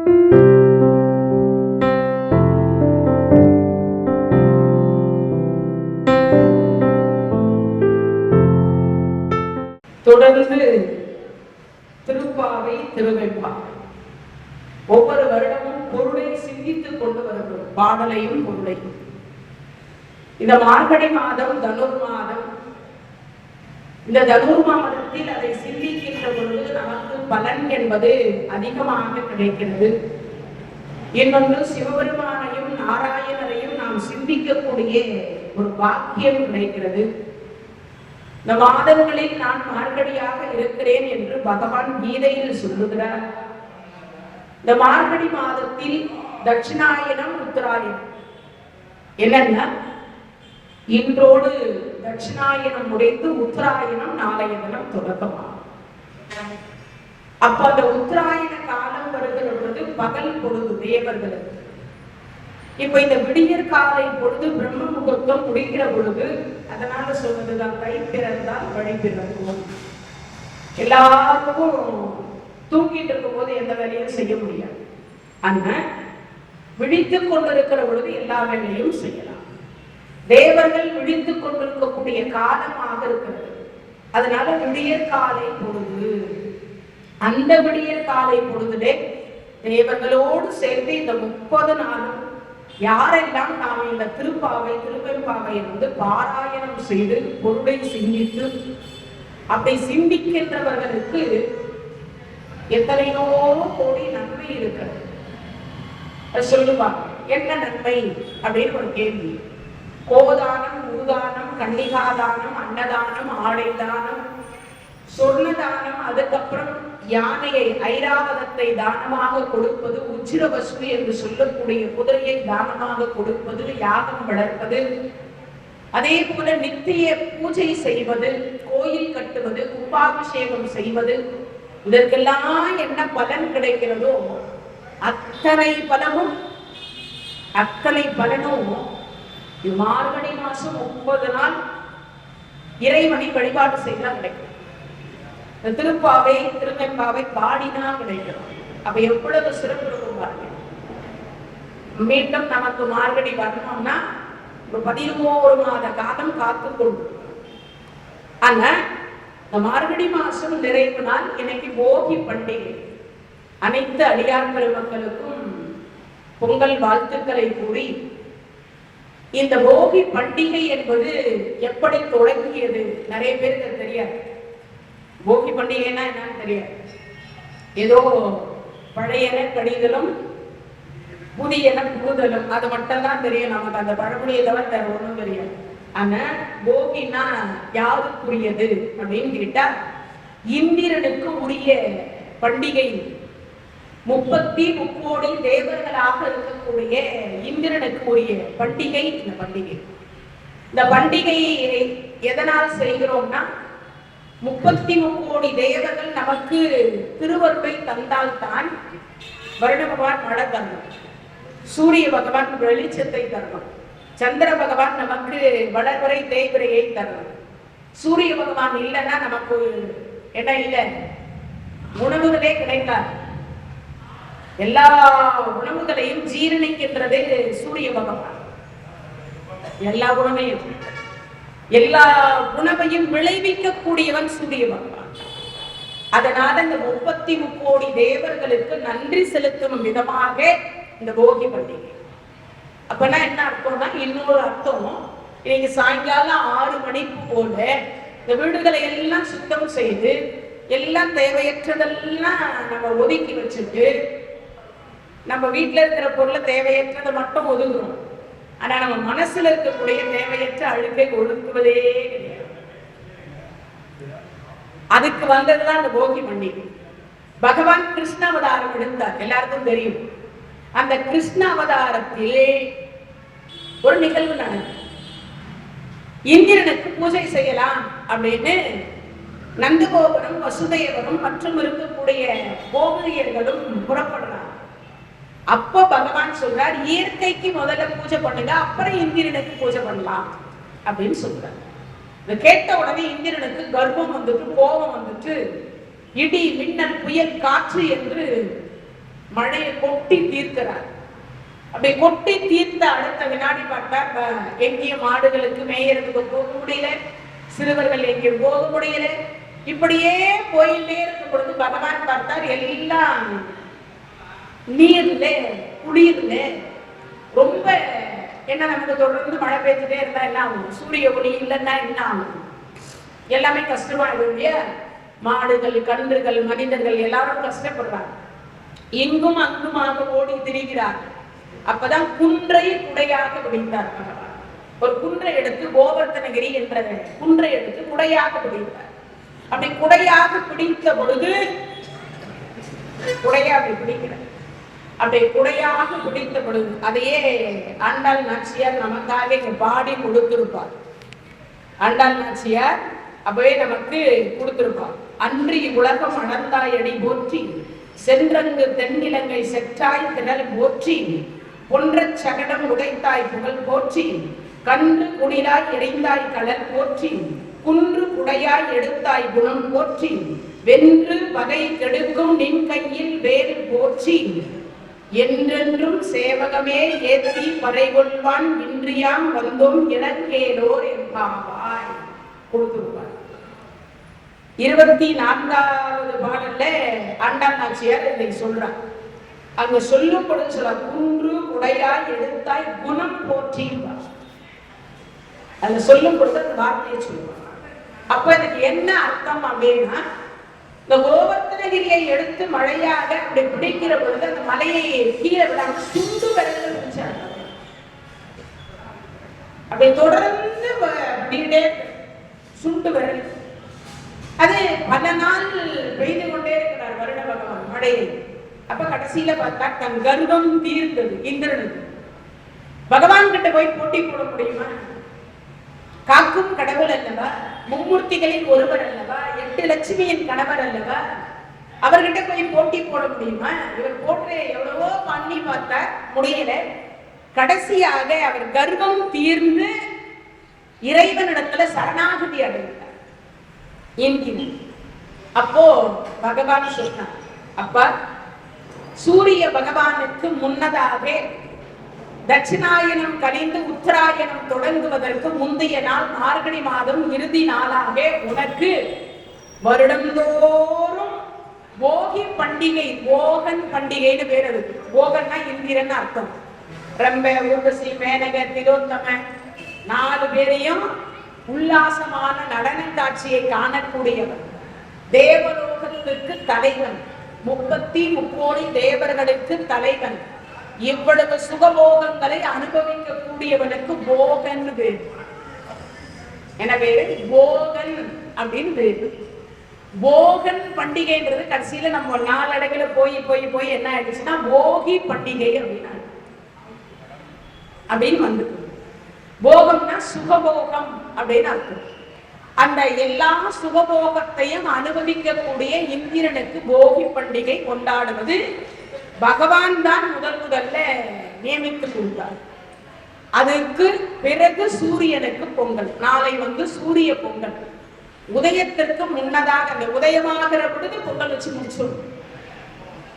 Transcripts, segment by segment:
தொடர்ந்து திருப்பாவை திருவெண்பாவை ஒவ்வொரு வருடமும் பொருளை சிந்தித்துக் கொண்டு வருகிறோம். பாடலையும் பொருளையும். இந்த மார்கழி மாதம் தனுர் மாதம். இந்த தனுர் மாதத்தில் அதை சிந்திக்கின்ற பொழுது நமக்கு பலன் என்பது அதிகமாக கிடைக்கிறது. இன்னொன்று சிவபெருமானையும் நாராயணரையும் நாம் சிந்திக்கக்கூடிய ஒரு பாக்கியம் கிடைக்கிறது. இந்த மாதங்களில் நான் மார்கழியாக இருக்கிறேன் என்று பகவான் கீதையில் சொல்லுகிறார். இந்த மார்கழி மாதத்தில் தட்சிணாயனம் உத்தராயணம் என்னன்னா, இன்றோடு தட்சிணாயனம் முடிந்து உத்தராயணம் நாளைய தினம் தொடக்கமாகும். அப்ப அந்த உத்தராயண காலம் வருகிற பொழுது பகல் பொழுது தேவர்களுக்கு. இப்ப இந்த விடியற் காலை பொழுது பிரம்ம முகூர்த்தம் முடிக்கிற பொழுது, அதனால சொல்றதுதான் கை பிறந்தால் வழி பிறக்கும். எல்லாருக்கும் தூங்கிட்டு இருக்கும் போது எந்த வேலையும் செய்ய முடியாது. ஆனா விழித்துக் கொண்டிருக்கிற பொழுது எல்லா வேலையும் செய்யலாம். தேவர்கள் விழித்துக் கொண்டிருக்கக்கூடிய காலமாக இருக்கிறது. அதனால விடியற் காலை பொழுது, அந்த விடியற் காலை பொழுதுலே தேவர்களோடு சேர்ந்து இந்த 30 நாளும் யாரெல்லாம் நாம் இந்த திருப்பாவை திருவெண்பாவை வந்து பாராயணம் செய்து பொருளை சிந்தித்து அப்படி சிந்திக்கின்றவர்களுக்கு எத்தனையோ கோடி நன்மை இருக்கிறது. சொல்லுவாங்க, என்ன நன்மை அப்படின்னு ஒரு கேள்வி. கோதானம், பூதானம், கன்னிகாதானம், அன்னதானம், ஆடை தானம், சொர்ணதானம், அதுக்கப்புறம் யானையை ஐராவதத்தை தானமாக கொடுப்பது, உச்சிரவசு என்று சொல்லக்கூடிய குதிரையை தானமாக கொடுப்பது, யாகம் வளர்ப்பது, அதே போல நித்திய பூஜை செய்வது, கோயில் கட்டுவது, கும்பாபிஷேகம் செய்வது, இதற்கெல்லாம் என்ன பலன் கிடைக்கிறதோ அத்தனை பலனும் மார்கழி மாசம் 30 நாள் இறைவனை வழிபாடு செய்தால் கிடைக்கும். திருப்பாவை திருவெண்பாவை பாடினா கிடைக்கும். அப்ப எவ்வளவு சிறப்பு இருக்கும் பாருங்க. மீண்டும் நமக்கு மார்கழி வரணும்னா 11 மாத காலம் காத்து கொண்டு. ஆனா இந்த மார்கழி மாசம் நிறைவு நாள் இன்னைக்கு போகி பண்டிகை. அனைத்து அடியார் பெருமக்களுக்கும் பொங்கல் வாழ்த்துக்களை கூறி, இந்த போகி பண்டிகை என்பது எப்படி தொடங்கியது நிறைய பேருக்கு தெரியாது. போகி பண்டிகைன்னா என்னன்னு தெரியாது. ஏதோ பழையன கடிதலும் புதியன புகுதலும் அது மட்டும் தான் தெரியும் நமக்கு. அந்த பழமொழியை தவிர வேற ஒன்றும் தெரியாது. ஆனா போகினா யாருக்குரியது அப்படின்னு கேட்டா, இந்திரனுக்கு உரிய பண்டிகை. 33 தேவர்களாக இருக்கக்கூடிய இந்திரனுக்கு உரிய பண்டிகை இந்த பண்டிகை. இந்த பண்டிகையை எதனால் செய்கிறோம்னா, 33 தேவர்கள் நமக்கு திருவருளை தந்தால் தான் வருண பகவான் மழை தரணும், சூரிய பகவான் வெளிச்சத்தை தரணும், சந்திர பகவான் நமக்கு வளர்வரை தேய்வரையை தரணும். சூரிய பகவான் இல்லைன்னா நமக்கு என்ன இல்லை, உணவுகளே கிடைக்காது. எல்லா உணவுகளையும் ஜீரணிக்கின்றது சூரிய பகவான். எல்லா உணவையும் விளைவிக்கக்கூடியவன் சூரிய பகவான். அதனால இந்த 33 தேவர்களுக்கு நன்றி செலுத்தும் விதமாக இந்த போகி பண்டிகை. அப்பனா என்ன அர்த்தம்னா, இன்னொரு அர்த்தம், இன்னைக்கு சாயங்காலம் 6 மணிக்கு போல இந்த வீடுகளை எல்லாம் சுத்தம் செய்து எல்லாம் தேவையற்றதெல்லாம் நம்ம ஒதுக்கி வச்சுட்டு, நம்ம வீட்டுல இருக்கிற பொருளை தேவையற்றதை மட்டும் ஒதுக்குறோம். ஆனா நம்ம மனசுல இருக்கக்கூடிய தேவையற்ற அழுக்கை ஒழுக்குவதே கிடையாது. அதுக்கு வந்ததுதான் இந்த போகி பண்டிகை. பகவான் கிருஷ்ண அவதாரம் எடுத்தார், எல்லாருக்கும் தெரியும். அந்த கிருஷ்ண அவதாரத்திலே ஒரு நிகழ்வு நடந்தது. இந்திரனுக்கு பூஜை செய்யலாம் அப்படின்னு நந்தகோபுரம், வசுதேவரும் மற்றும் இருக்கக்கூடிய கோபுரியர்களும் புறப்படுறாங்க. அப்ப பகவான் சொல்றார், இயற்கைக்கு முதல்ல பூஜை பண்ணுங்க, அப்புறம் இந்திரனுக்கு பூஜை பண்ணலாம் அப்படின்னு சொல்றார். இதை கேட்ட உடனே இந்திரனுக்கு கர்ப்பம் வந்துட்டு, கோபம் வந்துட்டு, இடி மின்னல் புயல் காற்று என்று மழையை கொட்டி தீர்க்கிறார். அப்படி கொட்டி தீர்த்த அடுத்த வினாடி பார்த்தா எங்கேயும் மாடுகளுக்கு மேயறதுக்கு போக முடியல, சிறுவர்கள் எங்கேயும் போக முடியல. இப்படியே போயிட்டே இருக்கும் பொழுது பகவான் பார்த்தார், எல்லாம் நீர்ல குளிர்ல ரொம்ப என்ன நமக்கு தொடர்ந்து மழை பெய்ஞ்சுட்டே இருந்தா என்ன ஆகும், சூரிய ஒளி இல்லைன்னா என்ன ஆகும், எல்லாமே கஷ்டமாயிடும் இல்லையா. மாடுகள், கன்றுகள், மனிதர்கள் எல்லாரும் கஷ்டப்படுறாங்க. எங்கும் அங்குமாக ஓடி திரிகிறார். அப்பதான் குன்றை குடையாக பிடித்தார் பகவான். ஒரு குன்றை எடுத்து, கோவர்த்தனகிரி என்ற குன்றை எடுத்து குடையாக பிடித்தார். அப்படி குடையாக பிடித்த பொழுது குடையா அப்படி பிடிக்கிறார். அப்படி குடையாக பிடித்த பொழுது அதையே ஆண்டாள் நாச்சியார் நமக்காக இங்க பாடி கொடுத்திருப்பார். ஆண்டாள் நாச்சியார் அப்பவே நமக்கு கொடுத்திருப்பார். அன்றி உலகம் அளந்தாயடி போற்றி, சென்றங்கு தென்னிலங்கை செற்றாய் திரள் போற்றி, பொன்ற சகடம் உடைத்தாய் புகழ் போற்றி, கன்று குடிலாய் எரிந்தாய் கடல் போற்றி, குன்று குடையாய் எடுத்தாய் குணம் போற்றி, வென்று பகை கெடுக்கும் நின் கையில் வேறு போற்றி, என்றென்றும் சேவகமே ஏத்தி பறைகொள்வான் இன்றியாம் வந்தோம் இலங்கேலோர் என்பாவாய் கொடுத்திருப்பார். 24வது பாடல்ல ஆண்டாள் நாச்சியார் இதை சொல்றார். அங்க சொல்லும் பொழுது சொல்ல, குன்று குடையாய் எடுத்தாய் குணம் போற்றி. அங்க சொல்லும் பொழுது அந்த வார்த்தையை சொல்லுவாங்க. அப்ப எனக்கு என்ன அர்த்தம் அப்படின்னா, இந்த கோவர்த்தனகிரியை எடுத்து மழையாக அப்படி பிடிக்கிற பொழுது அந்த மலையை கீழே விடாம சுண்டு விரல்கள் இருந்துச்சாங்க. அப்படி தொடர்ந்து அப்படியே சுண்டு விரல். அது பல நாள் பெய்து கொண்டே இருக்கிறார் வருட பகவான் மழையை. அப்ப கடைசியில பார்த்தா தன் கர்வம் தீர்ந்தது இந்திரனுக்கு. பகவான் கிட்ட போய் போட்டி போட முடியுமா? காக்கும் கடவுள் அல்லவா, மும்மூர்த்திகளில் ஒருவர் அல்லவா, 8 லட்சுமியின் கணவர் அல்லவா, அவர்கிட்ட போய் போட்டி போட முடியுமா? இவர் போட்டு எவ்வளவோ பண்ணி பார்த்தா முடியல. கடைசியாக அவர் கர்வம் தீர்ந்து இறைவனிடத்துல சரணாகதி அடைந்தார் இந்திரன். அப்போ பகவான் சொன்னார், அப்பா, சூரிய பகவானுக்கு முன்னதாக தட்சிணாயனம் கழிந்து உத்தராயணம் தொடங்குவதற்கு முந்தைய நாள் மார்கழி மாதம் இறுதி நாளாக உனக்கு வருடந்தோறும் போகி பண்டிகை, போகன் பண்டிகைன்னு பேர். இருக்கு போகன்னா இந்திரன் அர்த்தம். ரம்ப, ஊர்வசி, மேனக, திலோத்தம 4 பேரையும் உல்லாசமான நடன காட்சியை காணக்கூடியவன், தேவலோகத்திற்கு தலைவன், 33 தேவர்களுக்கு தலைவன், இவ்வளவு சுகபோகங்களை அனுபவிக்கக்கூடியவனுக்கு போகன் பேரு. எனவே போகன் அப்படின்னு பேரு. போகன் பண்டிகைன்றது கடைசியில நம்ம நாளடைவில் போய் போய் போய் என்ன ஆயிடுச்சுன்னா போகி பண்டிகை அப்படின்னு வந்து. போகம்னா சுகபோகம் அப்படின்னு அர்த்தம். அந்த எல்லா சுகபோகத்தையும் அனுபவிக்கக்கூடிய இந்திரனுக்கு போகி பண்டிகை கொண்டாடுவது பகவான் தான் முதல்ல நியமித்து கொடுத்தார். அதுக்கு பிறகு சூரியனுக்கு பொங்கல். நாளை சூரிய பொங்கல். உதயத்திற்கு முன்னதாக அந்த உதயமாகிற பொழுது பொங்கல் வச்சு முடிச்சோம்.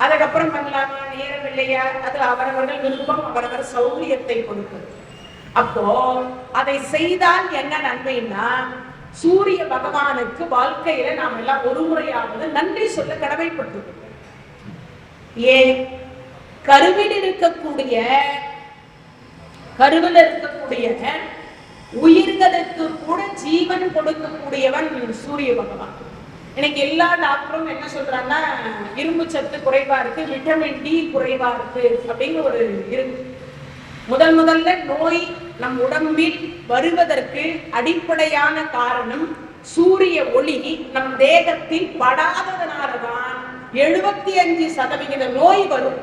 அதுக்கப்புறம் பண்ணலாமா, நேரம் இல்லையா, அது அவரவர்கள் விருப்பம், அவரவர் சௌரியத்தை கொடுக்கும். அப்போ அதை செய்தால் என்ன நன்மைன்னா, சூரிய பகவானுக்கு வாழ்க்கையில நாம் எல்லாம் ஒரு முறையாவது நன்றி சொல்ல கடமைப்பட்டிருக்கோம். ஏன்? கருவில் இருக்கக்கூடிய உயிர்களுக்கு கூட ஜீவன் கொடுக்கக்கூடியவன் சூரிய பகவான். இன்னைக்கு எல்லா டாக்டரும் என்ன சொல்றாங்கன்னா, இரும்பு சத்து குறைவா இருக்கு, விட்டமின் டி குறைவா இருக்கு அப்படிங்கிற ஒரு இருக்கு. முதல்ல நோய் நம் உடம்பில் வருவதற்கு அடிப்படையான காரணம் சூரிய ஒளி நம் தேகத்தில் படாததனாலதான் 75% நோய் வரும்.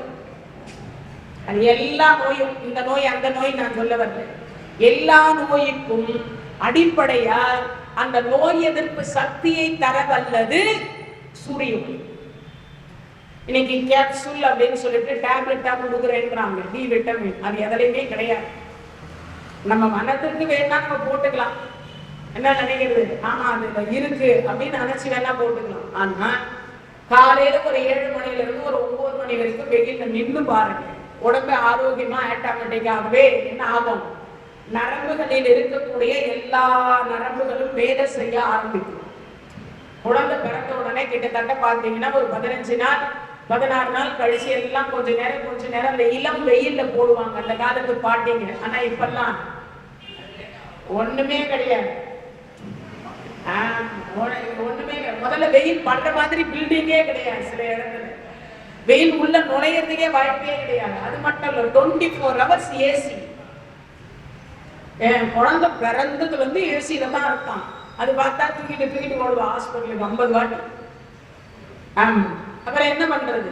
அது எல்லா நோயும், இந்த நோய் அந்த நோய் நான் சொல்ல வரல, எல்லா நோய்க்கும் அடிப்படையா அந்த நோய் எதிர்ப்பு சக்தியை தரவல்லது சூரிய ஒளி. இன்னைக்கு கேப்சூல் அப்படின்னு சொல்லிட்டு டேப்லெட்டா கொடுக்குறேன்றாங்க, டி விட்டமின். அது எதுலையுமே கிடையாது. நம்ம மனத்திற்கு வேணா நம்ம போட்டுக்கலாம், என்ன நினைக்கிறது, ஆமா அதுல இருக்கு அப்படின்னு நினைச்சு வேணா போட்டுக்கலாம். ஆனா காலையில ஒரு 7 மணில இருந்து ஒரு 9 மணி வரைக்கும் வெயில்ல நின்று பாருங்க. உடம்பு ஆரோக்கியமா ஆட்டோமேட்டிக்காகவே என்ன ஆகும், நரம்புகளில் இருக்கக்கூடிய எல்லா நரம்புகளும் வேலை செய்ய ஆரம்பிக்கும். குழந்தை பிறந்த உடனே கிட்டத்தட்ட பார்த்தீங்கன்னா ஒரு 15 நாள் 16 நாள் கழிச்சு எல்லாம் கொஞ்ச நேரம் அந்த இளம் வெயில்ல போடுவாங்க அந்த காலத்து பாட்டிங்க. ஆனா இப்பெல்லாம் ஒண்ணுமே கிடையாது. ஒண்ணுமே முதல்ல வெயில் பண்ற மாதிரி பில்டிங்கே கிடையாது. சில இடத்துல வெயில் உள்ள நுழையிறதுக்கே வாய்ப்பே கிடையாது. அது மட்டும் இல்ல 24 hours ஏசி. குழந்தை பிறந்ததுல இருந்து ஏசியில தான் இருக்கான். அது பார்த்தா தூக்கிட்டு ஓடுவா ஹாஸ்பிட்டலுக்கு 50 வாட்டி. அப்புறம் என்ன பண்றது?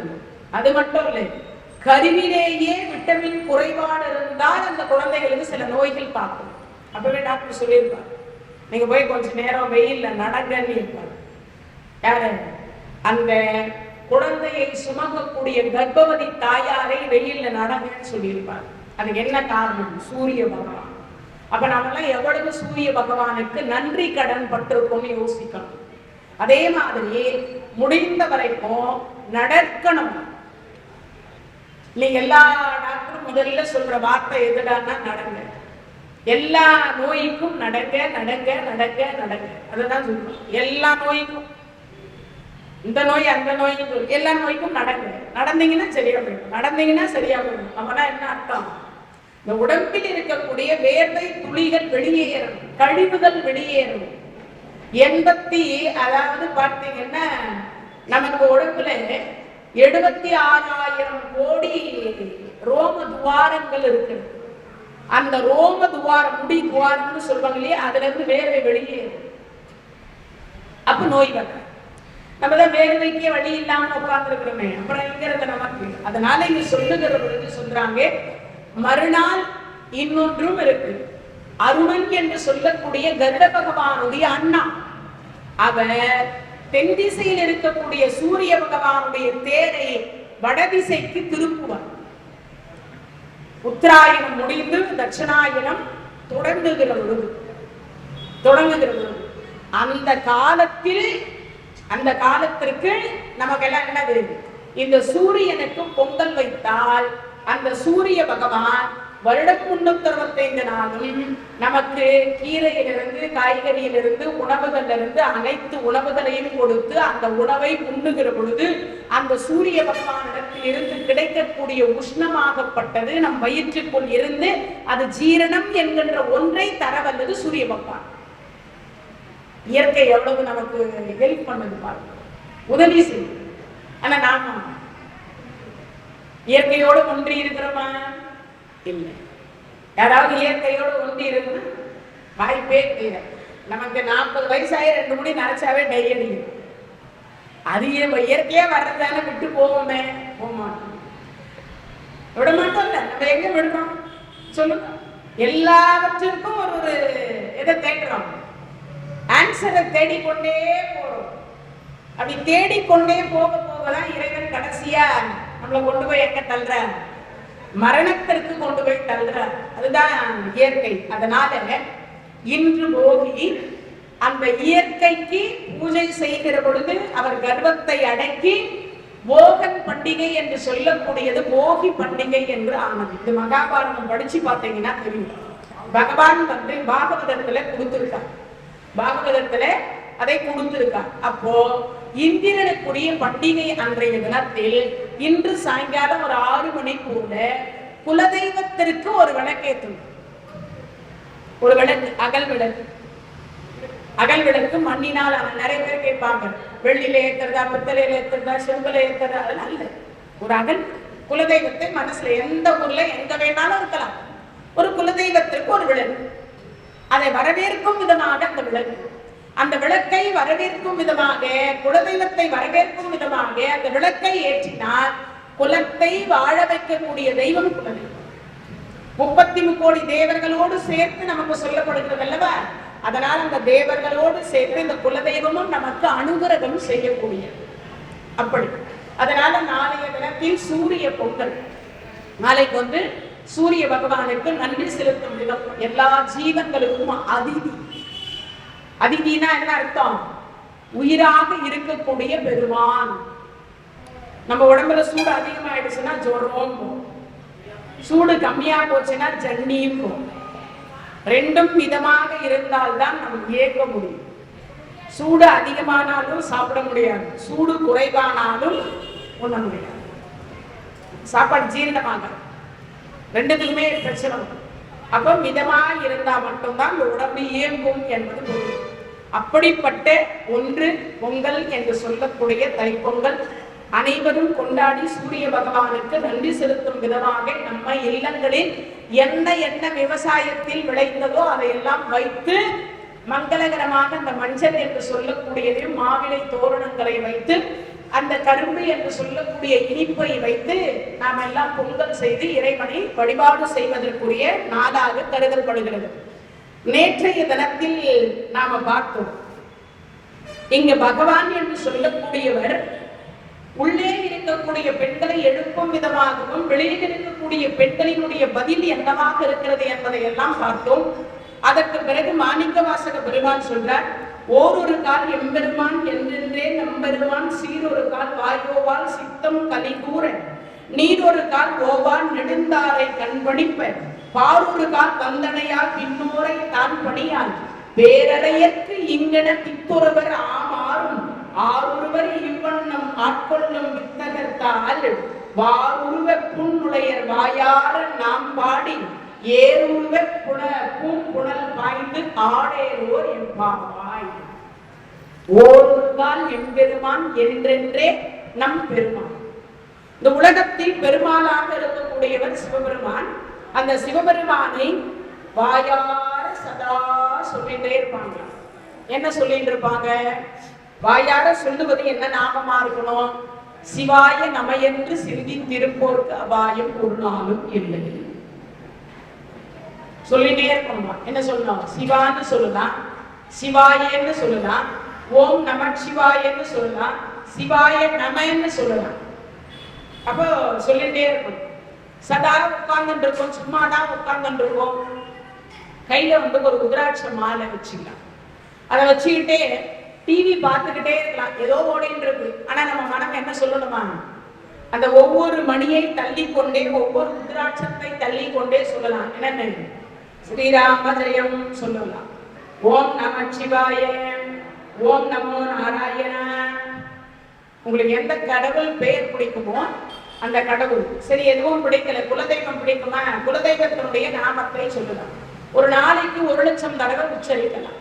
அது மட்டும் இல்லை, கருவிலேயே விட்டமின் குறைபாடு இருந்தால் அந்த குழந்தைகளுக்கு சில நோய்கள் பார்க்கும். அப்பவே டாக்டர் சொல்லியிருப்பார், நீங்க போய் கொஞ்ச நேரம் வெயில்ல நடங்கன்னு இருப்பார். யாரு? அந்த குழந்தையை சுமக்கக்கூடிய கர்ப்பவதி தாயாரை வெயில்ல நடங்கன்னு சொல்லியிருப்பார். அதுக்கு என்ன காரணம்? சூரிய பகவான். அப்ப நம்மெல்லாம் எவ்வளவு சூரிய பகவானுக்கு நன்றி கடன் பட்டிருக்கோம்னு யோசிக்கணும். அதே மாதிரி முடிந்த வரைக்கும் நடக்கணும். நீ எல்லா டாக்டரும் முதல்ல சொல்ற வார்த்தை எதுடான்னா நடங்க. எல்லா நோய்க்கும் நடங்க நடங்க நடங்க நடங்க. அதுதான் சொல்லுவோம். எல்லா நோய்க்கும், இந்த நோய் அந்த நோய்க்கு சொல்லி எல்லா நோய்க்கும் நடங்க. நடந்தீங்கன்னா சரியா போயிடும். நடந்தீங்கன்னா சரியா போயிடும். அப்பனா என்ன அர்த்தம்? இந்த உடம்பில் இருக்கக்கூடிய வேர்வை துளிகள் வெளியேறும், கழிவுகள் வெளியேறும். அதாவது பார்த்தீங்கன்னா நமக்கு உடம்புல 76,000 கோடி ரோம துவாரங்கள் இருக்கு. அந்த ரோம துவாரம், முடி துவாரம்னு சொல்லுவாங்க இல்லையா, அதுல இருந்து வேர்வை வெளியேறும். அப்ப நோய் வர நம்மதான் வேர்வைக்கே வழி இல்லாம உட்கார்ந்து இருக்கிறோமே, அப்புறம் எங்கிறது நமக்கு? அதனால இங்க சொல்லுகிற பொழுது சொல்றாங்க, மறுநாள் இன்னொன்றும் இருக்கு. அருணன் என்று சொல்லக்கூடிய கருட பகவானுடைய அண்ணா, அவர் தென் திசையில் இருக்கக்கூடிய சூரிய பகவானுடைய தேரை வடதிசைக்கு திருப்புவார். உத்தராயணம் முடிந்து தட்சிணாயனம் தொடங்குகிற பொழுது அந்த காலத்திற்கு நமக்கெல்லாம் என்னது, இந்த சூரியனுக்கு பொங்கல் வைத்தால் அந்த சூரிய பகவான் வருடம் 365 நாளும் நமக்கு கீரையிலிருந்து காய்கறியிலிருந்து உணவுகளிலிருந்து அனைத்து உணவுகளையும் கொடுத்து அந்த உணவை உண்ணுகிற பொழுது அந்த சூரிய பகவானிடத்தில் இருந்து கிடைக்கக்கூடிய உஷ்ணமாகப்பட்டது நம் வயிற்றுக்குள் இருந்து அது ஜீரணம் என்கின்ற ஒன்றை தரவல்லது சூரிய பகவான். இயற்கை எவ்வளவு நமக்கு ஹெல்ப் பண்ணது பாருங்க, உதவி செய்யும். ஆனா நாம இயற்கையோடு ஒன்றி இருக்கிறோமா? இல்லை. யாராவது இயற்கையோடு ஒன்றி இருக்குன்னா வாய்ப்பே கிடையாது. நமக்கு 40 வயசாகி 2 முடி நரைச்சாவே டை அடிக்கும். அது இயற்கையா வர்றதான விட்டு போவோமே, போமாட்டோம். விட மாட்டோம். இல்ல, நம்ம எங்க விடுறோம் சொல்லுங்க? எல்லாவற்றிற்கும் ஒரு எதை தேடுறோம்? ஆன்சரை தேடிக்கொண்டே போறோம். அப்படி தேடிக்கொண்டே போகதான் இறைவன் கடைசியா நம்மளை கொண்டு போய் எங்க தள்ளுற? மரணத்திற்கு கொண்டு போய் தள்ளுற. அதுதான் இயற்கை. அதனால இன்று போகி அந்த இயற்கைக்கு பூஜை செய்கிற பொழுது அவர் கர்வத்தை அடக்கி போகன் பண்டிகை என்று சொல்லக்கூடியது போகி பண்டிகை என்று ஆனது. இது மகாபாரதம் படிச்சு பார்த்தீங்கன்னா தெரியும். பகவான் பாகவதத்துல கொடுத்திருக்கார். பாகவதத்துல அதை கொடுத்திருக்கார். அப்போ இந்திரனுக்குரிய பண்டிகை அன்றைய தினத்தில் இன்று சாயங்காலம் ஒரு 6 மணி போல குலதெய்வத்திற்கு ஒரு விளக்கேற்றும். ஒரு விளக்கு, அகல் விளக்கு மண்ணினால். நிறைய பேர் கேட்பாங்க, வெள்ளியில ஏத்துறதா, பித்தளையில ஏத்துறதா, செம்புல ஏத்துறதா? அதெல்லாம் இல்ல. ஒரு அகல், குலதெய்வத்தை மனசுல எந்த ஊர்ல எங்க வேணாலும் இருக்கலாம். ஒரு குலதெய்வத்திற்கு ஒரு விளக்கு, அதை வரவேற்கும் விதமாக அந்த விளக்கை வரவேற்கும் விதமாக, குலதெய்வத்தை வரவேற்கும் விதமாக அந்த விளக்கை ஏற்றினால் குலத்தை வாழ வைக்கக்கூடிய தெய்வம் குலதெய்வம். 33 கோடி தேவர்களோடு சேர்த்து நமக்கு சொல்லப்படுகிறது அல்லவா? அதனால் அந்த தேவர்களோடு சேர்த்து இந்த குலதெய்வமும் நமக்கு அனுகிரகம் செய்யக்கூடியது. அப்படி அதனால நாளைய தினத்தில் சூரிய பொங்கல், நாளைக்கு சூரிய பகவானுக்கு நன்றி செலுத்தும் விதம். எல்லா ஜீவன்களுக்கும் அதிதினா என்ன அர்த்தம்? உயிராக இருக்கக்கூடிய பெருமான். நம்ம உடம்புல சூடு அதிகமாயிடுச்சுன்னா ஜுரம் போகும், சூடு கம்மியா போச்சுன்னா ஜன்னியும் போகும். ரெண்டும் மிதமாக இருந்தால்தான் நம்ம ஏற்க முடியும். சூடு அதிகமானாலும் சாப்பிட முடியாது, சூடு குறைவானாலும் உண்ண முடியாது, சாப்பாடு ஜீரணமாக. ரெண்டுத்துக்குமே பிரச்சனை. அப்ப மிதமாக இருந்தா மட்டும்தான் இந்த உடம்பு இயங்கும் என்பது பொருள். அப்படிப்பட்ட ஒன்று பொங்கல் என்று சொல்லக்கூடிய தைப்பொங்கல் அனைவரும் கொண்டாடி சூரிய பகவானுக்கு நன்றி செலுத்தும் விதமாக நம்ம இல்லங்களில் என்ன விவசாயத்தில் விளைந்ததோ அதையெல்லாம் வைத்து மங்களகரமாக அந்த மஞ்சள் என்று சொல்லக்கூடியதையும் மாவிலை தோரணங்களை வைத்து அந்த கரும்பு என்று சொல்லக்கூடிய இனிப்பை வைத்து நாம் எல்லாம் பொங்கல் செய்து இறைவனை வழிபாடு செய்வதற்குரிய நாளாக கருதப்படுகிறது. நேற்றைய தினத்தில் நாம பார்த்தோம், இங்க பகவான் என்று சொல்லக்கூடியவர் உள்ளே இருக்கக்கூடிய பெண்களை எழுப்பும் விதமாகவும் வெளியில் இருக்கக்கூடிய பெண்களினுடைய பதில் என்னவாக இருக்கிறது என்பதை எல்லாம் பார்த்தோம். அதற்கு பிறகு மாணிக்க வாசக பெருமான் சொல்றார், ஓரொரு கால் எம்பெருமான் என்றென்றே நம்பெருமான் சீரொரு கால் வாயோவால் சித்தம் கலிகூற நீரொரு கால் ஓவான் நெடுந்தாரை கண்பணிப்ப பாரொரு கால் வந்தனையால் பின்னோரை தான் பணியால் பேரறையற்கு இங்கன பித்துறவர் ஆமாறும் ஆறுவர் இவ்வண்ணம் ஆட்கொள்ளும் வித்தகத்தால் வாருருவ புன்னுடையர் வாயார நாம் பாடி ஏறுருவ பூங்குணல் பாய்ந்து ஆடேரோர் என்பாவாய். ஒரு கால் எம்பெருமான் என்றென்றே நம் பெருமான். இந்த உலகத்தில் பெருமாளாக இருக்கக்கூடியவர் சிவபெருமான். அந்த சிவபெருமானை வாயார சதா சொல்லிட்டே இருப்பாங்க. என்ன சொல்லிட்டு இருப்பாங்க? வாயார சொல்லுவது என்ன நாமமா இருக்கணும்? சிவாய நம என்று சிந்தித்திருப்போருக்கு அபாயம் ஒரு நாளும் இல்லை. சொல்லிட்டே இருக்கணுமா? என்ன சொல்லணும்? சிவான்னு சொல்லலாம், சிவாயன்னு சொல்லலாம், ஓம் நம சிவாயன்னு சொல்லலாம், சிவாய நமன்னு சொல்லலாம். அப்போ சொல்லிட்டே இருக்கணும். சதா உட்கார்ந்துட்டு இருக்கோம், சும்மாதான் உட்கார்ந்துட்டு இருக்கோம், கையில ஒரு உதிராட்ச மாலை வச்சுக்கலாம். அதை வச்சுக்கிட்டே டிவி பார்த்துக்கிட்டே இருக்கலாம், ஏதோ ஓடின்னு இருக்கு. ஆனா நம்ம மனம் என்ன சொல்லணுமா? அந்த ஒவ்வொரு மணியை தள்ளி கொண்டே ஒவ்வொரு உதிராட்சத்தை தள்ளி கொண்டே சொல்லலாம். என்னன்னு? ஸ்ரீராம ஜெயம் சொல்லலாம், ஓம் நம சிவாய, ஓம் நமோ நாராயண. உங்களுக்கு எந்த கடவுள் பெயர் பிடிக்குமோ அந்த கடவுள், சரி எதுவும் பிடிக்கல, குலதெய்வம் பிடிக்குமா, குலதெய்வத்தினுடைய நாமத்தை சொல்லலாம். ஒரு நாளைக்கு 1,00,000 தடவை உச்சரிக்கலாம்.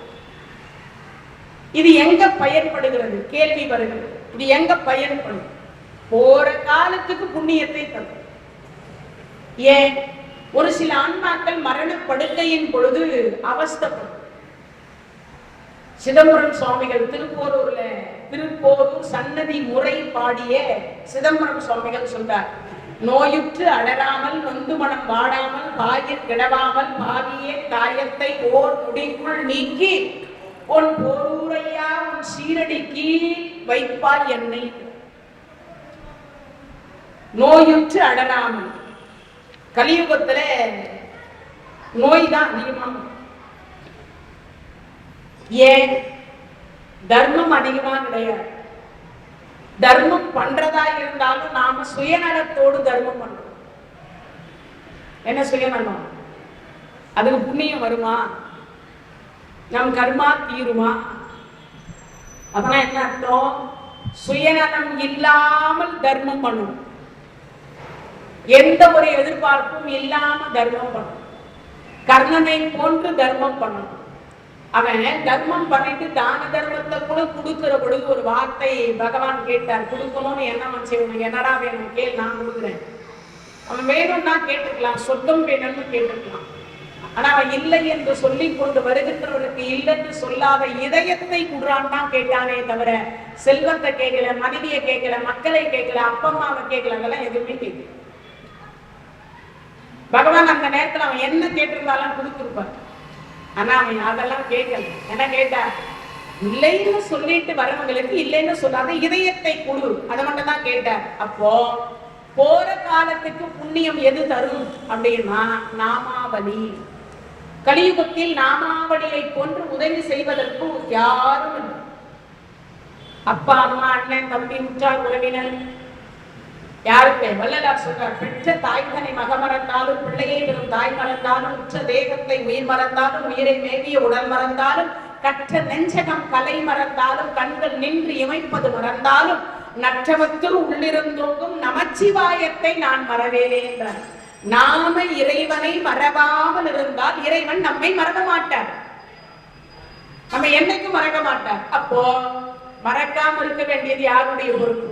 இது எங்க பயன்படுகிறது? கேள்வி வருகிறது. இது எங்க பயன்படும்? போற காலத்துக்கு புண்ணியத்தை தரும். ஏன்? ஒரு சில ஆன்மாக்கள் மரண படுக்கையின் பொழுது அவஸ்தப்படும். சிதம்பரம் சுவாமிகள் திருப்போரூர் சன்னதி முறை பாடிய சிதம்பரம் சுவாமிகள் சொல்றார், நோயுற்று அடராமல் நொந்து மனம் வாடாமல் பாயிற் கிடவாமல் பாவியே காயத்தை ஓர் முடிக்குள் நீக்கி உன் போரூரையா உன் சீரடி கீழ் வைப்பாய் என்னை. நோயுற்று அடராமல். கலியுகத்துல நோய் தான் அதிகமாக. ஏன்? தர்மம் அதிகமா கிடையாது. தர்மம் பண்றதா இருந்தாலும் நாம சுயநலத்தோடு தர்மம் பண்றோம். என்ன சுயநலம்? அதுக்கு புண்ணியம் வருமா? நம் கர்மா தீருமா? அப்பனா என்ன அர்த்தம்? சுயநலம் இல்லாமல் தர்மம் பண்ணணும், எந்த ஒரு எதிர்பார்ப்பும் இல்லாம தர்மம் பண்ணணும். கர்ணனை போன்று தர்மம் பண்ணணும். அவன் தர்மம் பண்ணிட்டு தான தர்மத்தை கூட கொடுக்கிற பொழுது ஒரு வார்த்தை பகவான் கேட்டார், கொடுக்கணும்னு என்ன மனுஷன், உனக்கு என்னடா வேணும் கேள், நான் கொடுக்குறேன். அவன் வேணும்னா கேட்டுக்கலாம், சொத்தம் வேணும்னு கேட்டுக்கலாம். ஆனா அவன் இல்லை என்று சொல்லி கொண்டு வருகின்றவனுக்கு இல்லைன்னு சொல்லாத இதயத்தை குடுறான் தான் கேட்டானே தவிர செல்வத்தை கேட்கல, மனைவியை கேட்கல, மக்களை கேட்கல, அப்பா அம்மாவை கேட்கல, அதெல்லாம் எதுவுமே கேட்கல. பகவான் அந்த நேரத்துல அவன் என்ன கேட்டிருந்தாலும் கொடுத்துருப்பான். ஆனா அவன் அதெல்லாம் கேட்கல. என்ன கேட்டா? இல்லைன்னு சொல்லிட்டு வரவங்களுக்கு இல்லைன்னு சொல்லாத இதயத்தை குடு, அதை மட்டும் தான் கேட்டார். அப்போ போற காலத்துக்கு புண்ணியம் எது தரும் அப்படின்னா நாமாவளி. கலியுகத்தில் நாமாவளியை கொன்று உதவி செய்வதற்கு யாரும் இல்லை. அப்பா அம்மா அண்ணன் தம்பி உற்றார் உறவினர் யாருக்கு? வள்ளலார் சொல்றார், பெற்ற தாய்தனை மகமறந்தாலும் பிள்ளையை பெறும் தாய் மறந்தாலும் உற்ற தேகத்தை உயிர் மறந்தாலும் உயிரை மேவிய உடல் மறந்தாலும் கற்ற நெஞ்சகம் கலை மறந்தாலும் கண்கள் நின்று இமைப்பது மறந்தாலும் நற்றவத்தில் உள்ளிருந்தோங்கும் நமச்சிவாயத்தை நான் மறவேனே என்றார். நாம இறைவனை மறவாமல் இருந்தால் இறைவன் நம்மை மறக்க மாட்டார், நம்ம என்னைக்கும் மறக்க மாட்டார். அப்போ மறக்காம இருக்க வேண்டியது யாருடைய பொறுப்பு?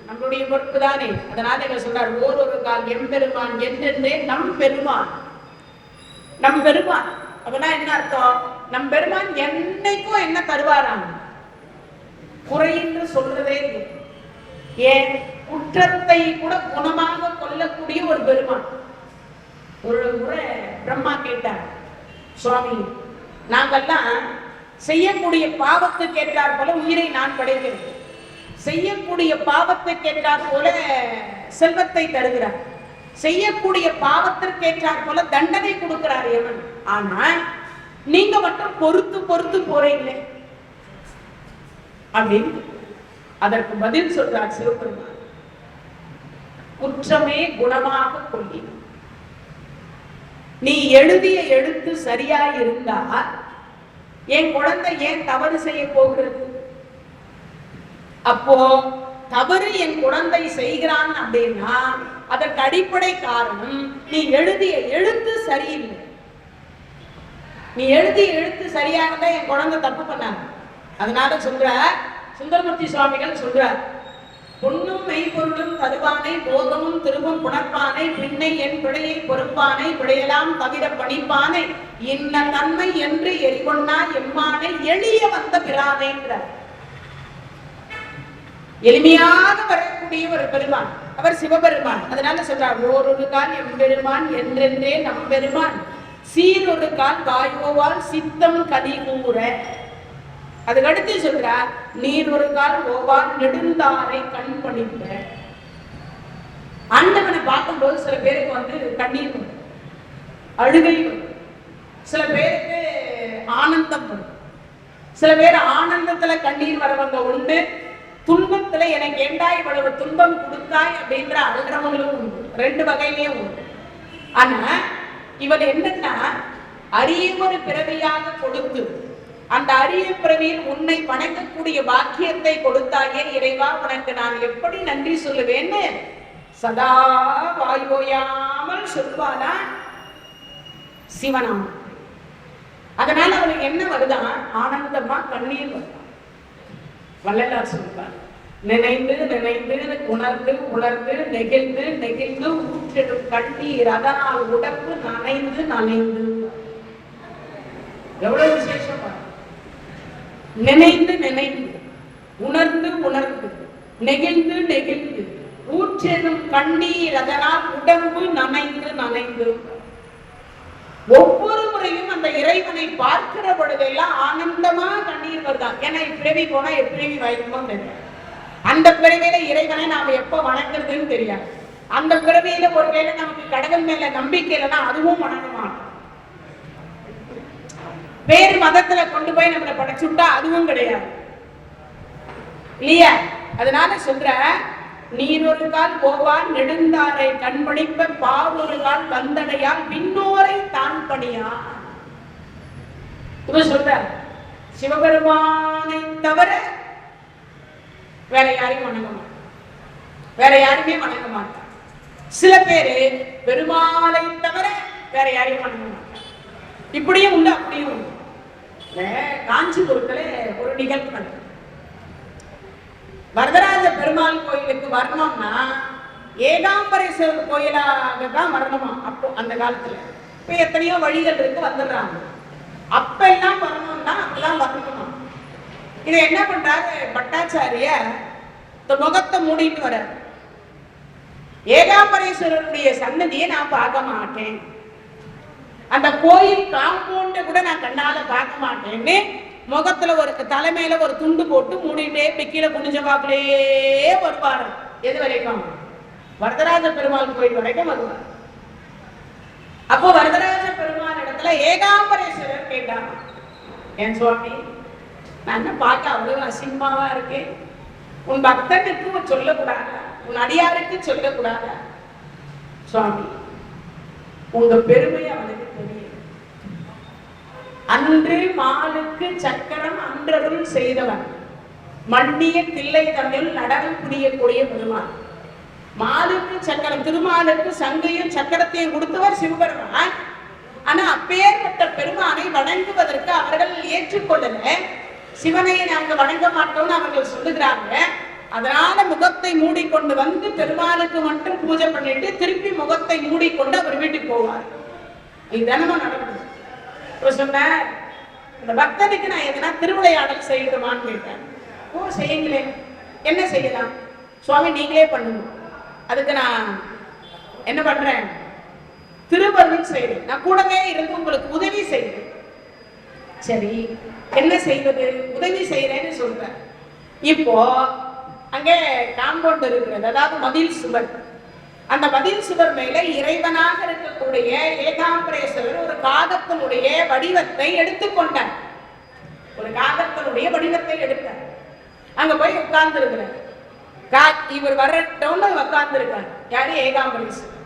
நம்மளுடைய பொறுப்பு தானே. அதனால என்ன சொல்றார், ஓரொரு கால் எம்பெருமான் என்றென்றே நம் பெருமான். நம் பெருமான் அப்படின்னா என்ன அர்த்தம்? நம் பெருமான் என்னைக்கும் என்ன தருவாராம்? குறைன்னு சொல்றதே இல்லை. ஏன்? குற்றத்தை கூட குணமாக கொள்ளக்கூடிய ஒரு பெருமான். ஒரு முறை பிரம்மா கேட்டார், சுவாமி, நாங்கெல்லாம் செய்யக்கூடிய பாவத்துக்கு ஏற்றார் போல உயிரை நான் படைக்கிறேன், செய்யக்கூடிய பாவத்தை கேட்டார் போல செல்வத்தை தருகிறார், செய்யக்கூடிய பாவத்திற்கு ஏற்றார் போல தண்டனை கொடுக்கிறார் எவன். ஆனா நீங்க மட்டும் பொறுத்து பொறுத்து போறீங்களே அப்படின்னு அதற்கு பதில் சொல்றார் சிவபெருமான், குற்றமே குணமாக கொள்ளி. நீ எழுதிய எழுத்து சரியா இருந்தா என் குழந்தை ஏன் தவறு செய்ய போகிறது? அப்போ தவறு என் குழந்தை செய்கிறான் அப்படின்னா அதற்கு அடிப்படை காரணம் நீ எழுதிய எழுத்து சரியில்லை. நீ எழுதிய எழுத்து சரியா இருந்தா என் குழந்தை தப்பு பண்ணாங்க. அதனால சொல்ற சுந்தரமூர்த்தி சுவாமிகள் சொல்றார், பொன்னும் மெய்பொருளும் தருவானை போகமும் திரும்பும் புணர்ப்பானை பின்னை என் பிழையை பொறுப்பானை பிழையெல்லாம் தவிர பணிப்பானை இன்ன நன்மை என்று எரிகொண்டா எம்மானை எளிய வந்த பிரானேன்றார். எளிமையாக வரக்கூடிய ஒரு பெருமான் அவர் சிவபெருமான். அதனால சொல்றார், ஓரொரு கால் எம்பெருமான் என்றென்றே நம் பெருமான் சீரொரு கால் வாயோவால் சித்தம் கலி கூற. அதுக்கு அடுத்து சொல்றார், நீர் ஒரு கால் ஓவால் நெடுந்தாரை கண் பணிப்ப. ஆண்டவனை பார்க்கும்போது சில பேருக்கு வந்து கண்ணீர் வரும், அழுகை வரும், சில பேருக்கு ஆனந்தம் வரும். சில பேர் ஆனந்தத்துல கண்ணீர் வரவங்க உண்டு, துன்பத்துல எனக்கு ஏண்டா இவ்வளவு துன்பம் கொடுத்தாய் அப்படின்ற அழுகிறவங்களும் உண்டு. ரெண்டு வகையிலேயும் உண்டு. ஆனா இவன் என்னன்னா அரிய ஒரு பிறவியாக கொடுத்து அந்த அரிய பிறவியில் உன்னை வணங்கக்கூடிய பாக்கியத்தை கொடுத்தாயே இறைவா, உனக்கு நான் எப்படி நன்றி சொல்லுவேன்னு சதா வாயோயாமல் சொல்வானா சிவனாம். அதனால அவனுக்கு என்ன வருதான்? ஆனந்தமா கண்ணீர் வருதான். வள்ளலார் சொல்வார், நினைந்து நினைந்து உணர்ந்து உணர்ந்து நெகிழ்ந்து நெகிழ்ந்து ஊற்றிடும் கண்ணீர் அதனால் உடம்பு நனைந்து நனைந்து. எவ்வளவு விசேஷமா! நினைந்து நினைந்து உணர்ந்து உணர்ந்து நெகிழ்ந்து நெகிழ்ந்து ஊற்றிடும் கண்ணீர் அதனால் உடம்பு நனைந்து நனைந்து. ஒவ்வொரு முறையும் அந்த இறைவனை பார்க்கிற பொழுதெல்லாம் ஆனந்தமா கண்ணீர் வருதான். ஏன்னா இப்பிறவி போனா எப்பிறவி வாய்க்குமோ தெரியாது. அந்த பிறவியில இறைவனை நாம எப்ப வணங்குறதுன்னு தெரியாது. அந்த பிறவியில ஒருவேளை நமக்கு கடவுள் மேல நம்பிக்கை இல்லைன்னா அதுவும் வணங்க மாட்டோம். வேறு மதத்துல கொண்டு போய் நம்மளை படைச்சுட்டா அதுவும் கிடையாது இல்லையா? அதனால சொல்ற, நீர் ஒரு கால் போவான் நெடுந்தாரை கண்பணிப்ப பார் ஒரு கால் வந்தடையால் விண்ணோரை தான் பணியா. இவ சொல்ற, சிவபெருமானை தவிர வேற யாரையும் வணங்க மாட்டான், வேற யாருமே வணங்க மாட்டான். சில பேரு பெருமாளை தவிர வேற யாரையும் வணங்க மாட்டான். இப்படியும் உண்டு அப்படியும் உண்டு. காஞ்சிபுரத்துல ஒரு நிகழ்வு நடக்கும். வரதராஜ பெருமாள் கோயிலுக்கு வரணும்னா ஏகாம்பரேஸ்வரர் கோயிலாக தான் வரணுமா அப்போ அந்த காலத்துல. இப்ப எத்தனையோ வழிகள் இருக்கு, வந்துடுறாங்க. அப்ப எல்லாம் வரணும்னா அப்பெல்லாம் வரணுமா. இதை என்ன பண்றாரு பட்டாச்சாரிய, முகத்தை மூடிட்டு வர, ஏகாம்பரேஸ்வரருடைய சன்னதியை நான் பார்க்க மாட்டேன், அந்த கோயில் காம்பவுண்ட கூட நான் கண்ணால பார்க்க மாட்டேன்னு முகத்துல ஒரு தலைமையில ஒரு துண்டு போட்டு மூடிட்டே கீழே குனிஞ்ச வாக்கிலே வருவாரு. எது வரைக்கும்? வரதராஜ பெருமாள் கோயில் வரைக்கும் வருவார். அப்போ வரதராஜ பெருமாள் இடத்துல ஏகாம்பரேஸ்வரர் கேட்டார், என் சுவாமி, நான் என்ன பார்க்க அவ்வளவு அசிங்கமாவா இருக்கேன், உன் பக்தனுக்கு சொல்லக்கூடாது, உன் அடியாருக்கு சொல்லக்கூடாத? சுவாமி, உங்க பெருமை அவனுக்கு தெரியும். அன்று மாலுக்கு சக்கரம் அன்றருள் செய்தவன், மண்டிய தில்லை தமிழ் நடனம் புரியக்கூடிய பெருமான். மாலுக்கு சக்கரம், திருமாலுக்கு சங்கையும் சக்கரத்தையும் கொடுத்தவர் சிவபெருமான். ஆனா அப்பேற்பட்ட பெருமானை வணங்குவதற்கு அவர்கள் ஏற்றுக்கொள்ளல. சிவனை நாங்கள் வணங்க மாட்டோம்னு அவர்கள் சொல்லுகிறாங்க. அதனால முகத்தை மூடிக்கொண்டு வந்து பெருமாளுக்கு மட்டும் பூஜை பண்ணிட்டு திருப்பி முகத்தை மூடிக்கொண்டு அவர் வீட்டுக்கு போவார். இது தினமும் நடக்குது. சொன்ன இந்த பக்தனுக்கு நான் எதனா திருவிளையாடல் செய்யணுமான்னு கேட்டேன். ஓ செய்யுங்களேன். என்ன செய்யலாம்? சுவாமி நீங்களே பண்ணுங்க. அதுக்கு நான் என்ன பண்றேன்? திருவருள் செய்றேன். நான் கூடவே இருந்து உங்களுக்கு உதவி செய்றேன். சரி, என்ன செய்வது? உதவி செய்யறேன்னு சொல்றேன். இப்போ அங்கே காம்பவுண்ட் இருக்கிறது, அதாவது மதில் சுவர். அந்த மதில் சுவர் மேல இறைவனாக இருக்கக்கூடிய ஏகாம்பரேஸ்வரர் ஒரு காகத்தினுடைய வடிவத்தை எடுத்துக்கொண்டார். ஒரு காகத்தினுடைய வடிவத்தை எடுத்தார். அங்க போய் உட்கார்ந்து இருக்கிறார். இவர் வரட்டோன்னு உட்கார்ந்து இருக்கார். யாரு? ஏகாம்பரேஸ்வரர்.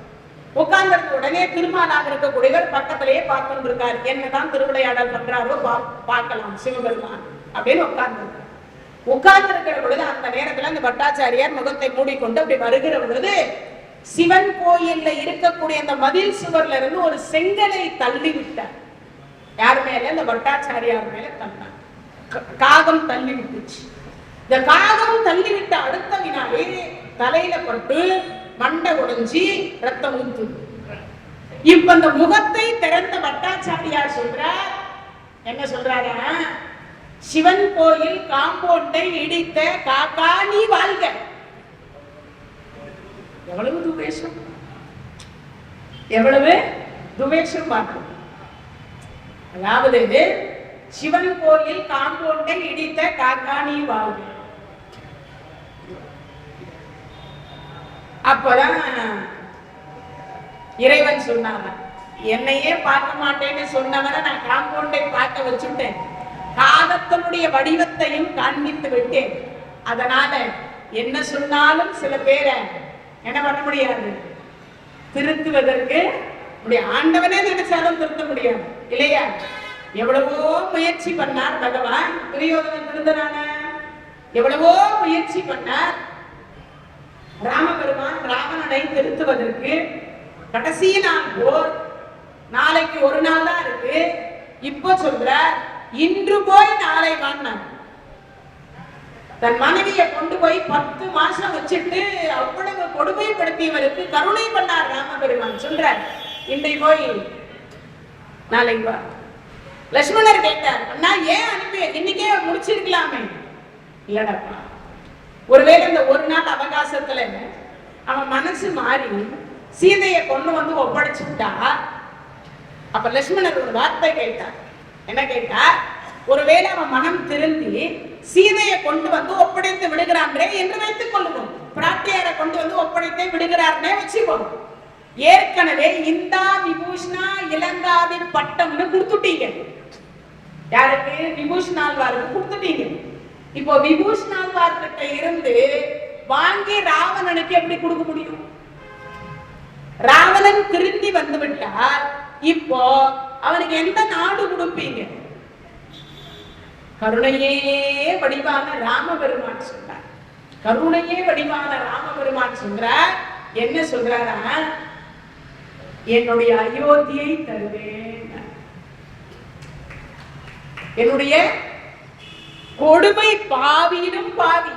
உட்கார்ந்து உடனே திருமாலாக இருக்கக்கூடியவர் பக்கத்திலேயே பார்த்துட்டு இருக்காரு. என்னதான் திருவிளையாடல் பண்றாரோ பார்க்கலாம் சிவபெருமான் அப்படின்னு உட்கார்ந்து உட்கார்ந்து இருக்கிற பொழுது அந்த நேரத்துல அந்த பட்டாச்சாரியார் முகத்தை மூடிக்கொண்டு அப்படி வருகிற பொழுது சிவன் கோயில்ல இருக்கக்கூடிய அந்த மதில் சுவர்ல இருந்து ஒரு செங்கலை தள்ளி விட்டார். யார் மேல? இந்த பட்டாச்சாரியார் மேல தள்ளினார். காகம் தள்ளி விட்டுச்சு. இந்த காகம் தள்ளிவிட்ட அடுத்த வினாடி தலையில பட்டு மண்டை உடைஞ்சி ரத்தம் ஊத்து. இப்ப அந்த முகத்தை திறந்த பட்டாச்சாரியார் சொல்றார், என்ன சொல்றாரு? சிவன் கோயில் காம்பவுண்டை இடித்த காக்கா நீ வாழ்க. எவ்வளவு துவேஷம், எவ்வளவு துவேஷம் பார்க்கணும். அதாவது சிவன் கோயில் காம்பவுண்டை இடித்த காக்கா நீ வாழ்க. அப்பதான் இறைவன் சொன்னாங்க, என்னையே பார்க்க மாட்டேன்னு சொன்னவரை நான் காம்பவுண்டை பார்க்க வச்சுட்டேன், காகத்தினுடைய வடிவத்தையும் காண்பித்து விட்டேன். அதனால என்ன சொன்னாலும் சில பேரை என்ன பண்ண முடியாது, திருத்துவதற்கு ஆண்டவனே நினைச்சாலும் திருத்த முடியாது இல்லையா? எவ்வளவோ முயற்சி பண்ணார் பகவான். துரியோதனன் திருந்தனான எவ்வளவோ முயற்சி பண்ணார் ராமபெருமான் ராவணனை திருத்துவதற்கு. கடைசி நாள் போர், நாளைக்கு ஒரு நாள் தான் இருக்கு. இப்போ சொல்ற இன்று போய் நாளை வாங்கினார். தன் மனைவியை கொண்டு போய் 10 மாசம் வச்சுட்டு அவ்வளவு கொடுமைப்படுத்தியவருக்கு கருணை பண்ணார் ராமபெருமான். சொல்ற இன்றைக்கு போய் நாளைக்கு வா. லட்சுமணர் கேட்டார், அண்ணா ஏன் அனுப்பி இன்னைக்கே முடிச்சிருக்கலாமே? இல்லடப்பா, ஒருவேளை இந்த ஒரு நாள் அவகாசத்துல அவன் மனசு மாறி சீதையை கொண்டு வந்து ஒப்படைச்சுட்டா, அப்ப லட்சுமணர் ஒரு வார்த்தை கேட்டார். என்ன கேட்டார்? ஒருவேளை அவன் மனம் திருந்தி சீதையை கொண்டு வந்து ஒப்படைத்து விடுகிறான்றே என்று வைத்துக் கொள்ளுவோம். பிராட்டியாரை கொண்டு வந்து ஒப்படைத்தே விடுகிறார்னே வச்சுக்கோம். ஏற்கனவே இந்தா விபூஷணா இலங்காவின் பட்டம்னு கொடுத்துட்டீங்க. யாருக்கு? விபூஷணாழ்வாருக்கு கொடுத்துட்டீங்க. இப்போ விபூஷணாழ்வார் கிட்ட இருந்து வாங்கி ராவணனுக்கு எப்படி கொடுக்க முடியும்? ராவணன் திரும்பி வந்து விட்டால் இப்போ அவனுக்கு எந்த நாடு கொடுப்பீங்க? கருணையே வடிவான ராமபெருமான் சொல்றார். கருணையே வடிவான ராமபெருமான் சொல்றார். என்ன சொல்றாரா? என்னுடைய அயோத்தியை தருவேன். என்னுடைய கொடுமை பாவியிலும் பாவி.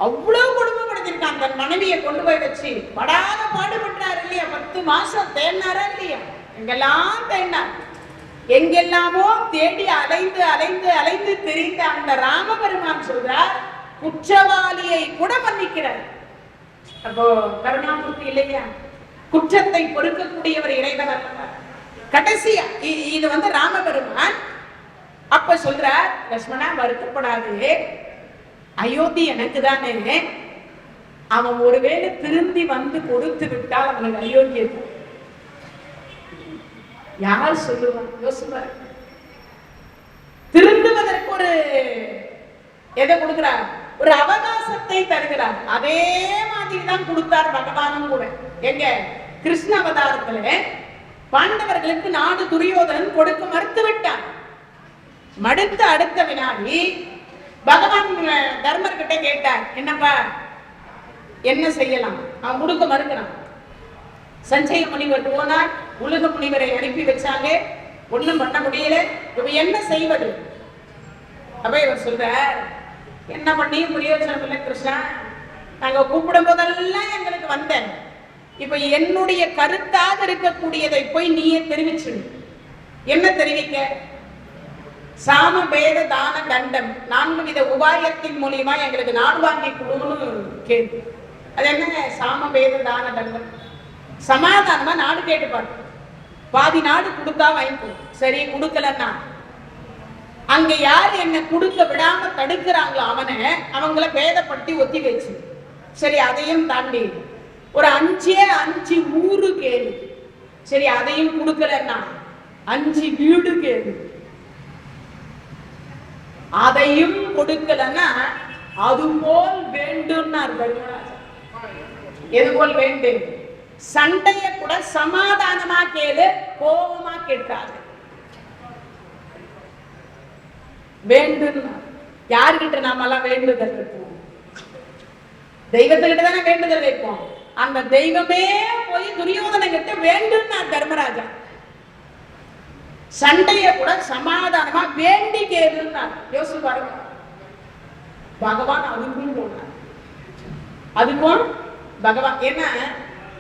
அவ்வளவு கொடுமைப்படுத்திருக்கான். தன் மனைவியை கொண்டு போய் வச்சு படாத பாடுபட்டார் இல்லையா? 10 மாசம் தேடினாரா இல்லையா? எங்கெல்லாம் தேடினார், எங்கெல்லாமோ தேடி அலைந்து அலைந்து அலைந்து தெரிந்த அந்த ராமபெருமான் சொல்றார், குற்றவாளியை கூட மன்னிக்கிறார். அப்போ கருணாமூர்த்தி இல்லையா? குற்றத்தை பொறுக்கக்கூடியவர் இறைவன் அல்லவா? கடைசியா இது ராமபெருமான் அப்ப சொல்றார், லட்சுமணா வருத்தப்படாது, அயோத்தி எனக்கு தானே. அவன் ஒருவேளை திரும்பி வந்து கொடுத்து விட்டால் அவனுக்கு அயோத்தியை யார் சொல்லுவான்? யோசிப்பார். திருந்துவதற்கு ஒரு எதை கொடுக்கிறார்? ஒரு அவகாசத்தை தருகிறார். அதே மாதிரி தான் கொடுத்தார் பகவானும் கூட. எங்க கிருஷ்ண அவதாரத்துல பாண்டவர்களுக்கு நாடு துரியோதனன் கொடுக்க மறுத்து விட்டான். மடுத்த அடுத்த வினாடி பகவான் தர்மர் கிட்ட கேட்டார், என்னப்பா என்ன செய்யலாம்? அவன் கொடுக்க மறுக்கிறான். சஞ்சய முனிவர் போனார், உலக முனிவரை அனுப்பி வச்சாங்க, ஒண்ணும் பண்ண முடியல. இப்ப என்ன செய்வது? அப்ப இவர் சொல்றார், என்ன பண்ணியும் பிரயோஜனம் இல்லை கிருஷ்ணா, நாங்க கூப்பிடும் போதெல்லாம் எங்களுக்கு வந்தேன். இப்ப என்னுடைய கருத்தாக இருக்கக்கூடியதை போய் நீயே தெரிவிச்சிடு. என்ன தெரிவிக்க? சாம பேத தான தண்டம் 4 வித உபாயத்தின் மூலியமா எங்களுக்கு நாடு வாங்கி கொடுன்னு கேள்வி. அது என்ன சாம பேத தான தண்டம்? சமாதானமா நாடு கேட்டுப்பாரு. பாதி நாடு கொடுத்தா வாங்கிப்போம். சரி கொடுக்கலன்னா அங்க யார் என்ன கொடுக்க விடாம தடுக்கிறாங்களோ அவங்கள பேதப்படுத்தி ஒத்தி வச்சு, சரி அதையும் தாண்டி ஒரு 5 ஊரு கேளு. சரி அதையும் கொடுக்கலன்னா 5 வீடு கேளு. அதையும் கொடுக்கலன்னா அது போல் வேண்டும்னார் தர்மராஜா. எது போல் வேண்டும்? சண்டைய கூட சமாதானமா கேளு, கோபமா கேட்காது. வேண்டும். யாருக்கிட்ட நாம எல்லாம் வேண்டுதல் வைப்போம்? தெய்வத்துக்கிட்ட தானே வேண்டுதல் வைப்போம். அந்த தெய்வமே போய் துரியோதன கிட்ட வேண்டும்னார் தர்மராஜா. சண்டைய கூட சமாதானமா வேண்டி கேளுன்னார். யோசிச்சு பாருங்க. பகவான் அதுக்கும் போனார். அதுக்கும் பகவான் என்ன,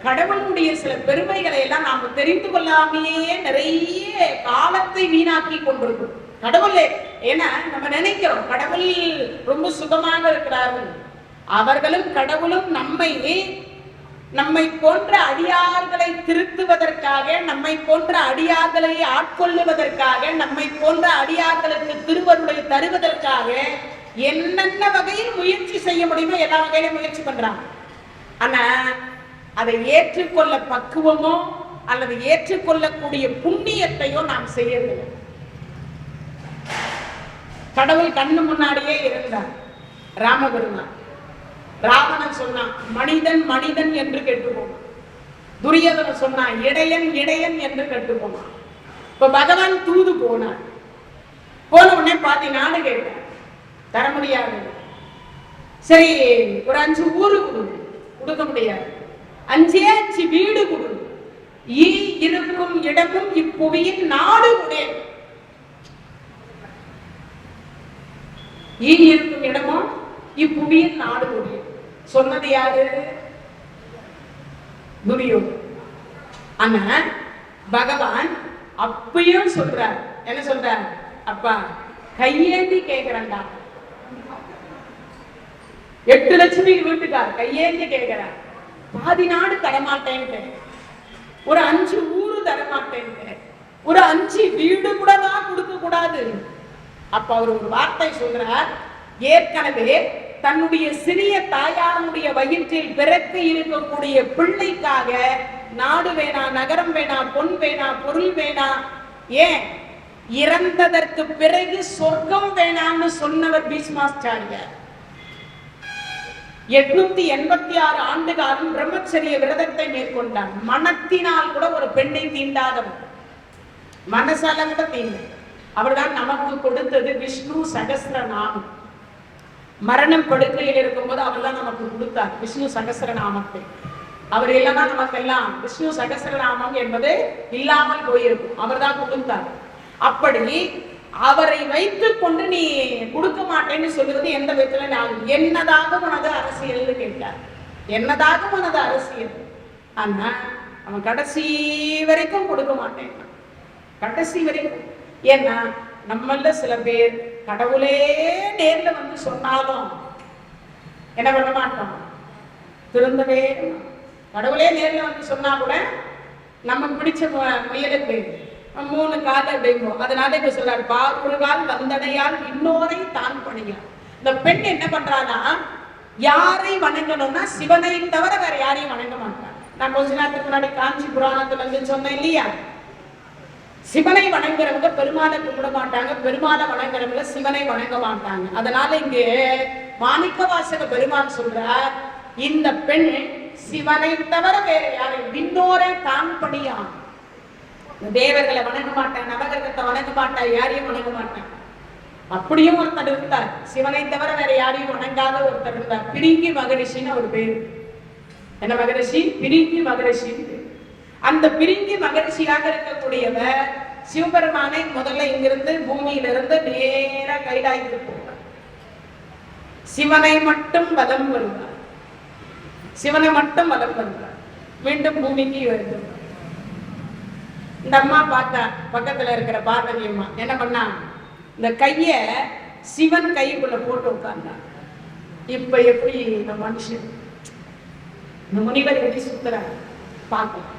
கடவுளுடைய சில பெருமைகளை எல்லாம் நாம தெரிந்து கொள்ளாமையே நிறைய காலத்தை வீணாக்கி கொண்டிருக்கிறோம். கடவுள் ஏன்னா நம்ம நினைக்கிறோம் கடவுள் ரொம்ப சுகமாக இருக்கிறார்கள். அவர்களும் கடவுளும் நம்மை போன்ற அடியார்களை திருத்துவதற்காக, நம்மை போன்ற அடியார்களை ஆட்கொள்ளுவதற்காக, நம்மை போன்ற அடியார்களுக்கு திருவருளை தருவதற்காக என்னென்ன வகையில் முயற்சி செய்ய முடியுமோ எல்லா வகையிலும் முயற்சி பண்றாங்க. ஆனா அதை ஏற்றுக்கொள்ள பக்குவமோ அல்லது ஏற்றுக்கொள்ளக்கூடிய புண்ணியத்தையோ நாம் செய்யவில்லை. கடவுள் கண்ணு முன்னாடியே இருந்தார். ராமபெருமான் ராவணன் சொன்னான் மனிதன் மனிதன் என்று கேட்டுப்போனான். துரியோதனன் சொன்னான் இடையன் இடையன் என்று கேட்டுப்போனான். இப்ப பகவான் தூது போனார். போன உடனே பாத்தி நாடு கேட்டார், தர முடியாது. சரி ஒரு 5 ஊரு கொடுக்க முடியாது. 5 வீடு கொடு. ஈ இருக்கும் இடமும் இப்புவியின் நாடு உடைய. ஈ இருக்கும் இடமும் இப்புவியின் நாடு உடைய. சொன்னது யாரு? துரியோதனன். ஆனா பகவான் அப்பயும் சொல்றார், என்ன சொல்றார்? அப்பா கையேந்தி கேட்கிறேன்டா. 8 லட்சுமி வீட்டுக்கார் கையேந்தி கேட்கிறார். பாதி நாடு தரமாட்டேன், ஒரு 5 ஊரு தரமாட்டேன், ஒரு 5 வீடு கூட தான் கொடுக்க கூடாது. அப்ப அவர் ஒரு வார்த்தை சொல்றார், ஏற்கனவே தன்னுடைய சிறிய தாயாருடைய வயிற்றில் பிறக்க இருக்கக்கூடிய பிள்ளைக்காக நாடு வேணா, நகரம் வேணா, பொன் வேணா, பொருள் வேணா, ஏன் இறந்ததற்கு பிறகு சொர்க்கம் வேணான்னு சொன்னவர் பீஷ்மாச்சாரியார். 886 ஆண்டு காலம் பிரம்மச்சரிய விரதத்தை மேற்கொண்டார். மனத்தினால் கூட ஒரு பெண்ணை தீண்டாதவர், மனசால கூட தீண்ட. அவர்தான் நமக்கு கொடுத்தது விஷ்ணு சகஸ்ரநாமம். மரணம் படுக்கையில் இருக்கும்போது அவர் தான் நமக்கு கொடுத்தார் விஷ்ணு சகஸ்ரநாமத்தை. அவர் இல்லைன்னா நமக்கெல்லாம் விஷ்ணு சகஸ்ரநாமம் என்பது இல்லாமல் போயிருக்கும். அவர் தான் கொடுத்தார். அப்படி அவரை வைத்துக் கொண்டு நீ கொடுக்க மாட்டேன்னு சொல்லுவது எந்த விதத்துல ஆகும்? என்னதாக உனது அரசியல்னு கேட்டார். என்னதாக உனது அரசியல்? ஆனா அவன் கடைசி வரைக்கும் கொடுக்க மாட்டேன், கடைசி வரைக்கும். ஏன்னா நம்மள சில பேர் கடவுளே நேர்ல வந்து சொன்னாலும் என்ன பண்ண மாட்டோம், திருந்தவே. கடவுளே நேர்ல வந்து சொன்னா கூட நம்ம பிடிச்ச முயலுக்கு 3 கால் அப்படிங்கும். அதனால இப்ப சொல்றாரு, பாரு கால் வந்தடையால் இன்னோரை தான் பணியார். இந்த பெண் என்ன பண்றானா, யாரை வணங்கணும்னா சிவனை தவிர வேற யாரையும் வணங்க மாட்டாங்க. நான் கொஞ்ச நேரத்துக்கு முன்னாடி காஞ்சி புராணத்துல இருந்து சொன்னேன் இல்லையா, சிவனை வணங்குறவங்க பெருமாளை கும்பிட மாட்டாங்க, பெருமாளை வணங்குறவங்க சிவனை வணங்க மாட்டாங்க. அதனால இங்கே மாணிக்க வாசக பெருமான் சொல்றார், இந்த பெண் சிவனை தவிர வேற யாரை விண்ணோரை தான் பணியான். தேவர்களை வணங்க மாட்டான், நவகிரகத்தை வணங்க மாட்டான், யாரையும் வணங்க மாட்டான். அப்படியும் ஒருத்தர் இருந்தார், சிவனை தவிர வேற யாரையும் வணங்காத ஒருத்தர் இருந்தார். பிரிங்கி மகரிஷின்னு ஒரு பேரு. என்ன மகரிஷி? பிரிங்கி மகரிஷி. அந்த பிரிங்கி மகரிஷியாக இருக்கக்கூடியவர் சிவபெருமானை முதல்ல இங்கிருந்து பூமியிலிருந்து நேர கைலாயத்துக்கு போவார். சிவனை மட்டும் வலம் வருவார், சிவனை மட்டும் வலம் வருவார். மீண்டும் பூமிக்கு வருவார். இந்த அம்மா பார்த்தா, பக்கத்துல இருக்கிற பார்வதி அம்மா என்ன பண்ணா, இந்த கைய சிவன் கைக்குள்ள போட்டு உட்கார்ந்தா. இப்ப எப்படி இந்த மனுஷன், இந்த முனிவர் எப்படி சுத்துறாங்க பார்க்கலாம்.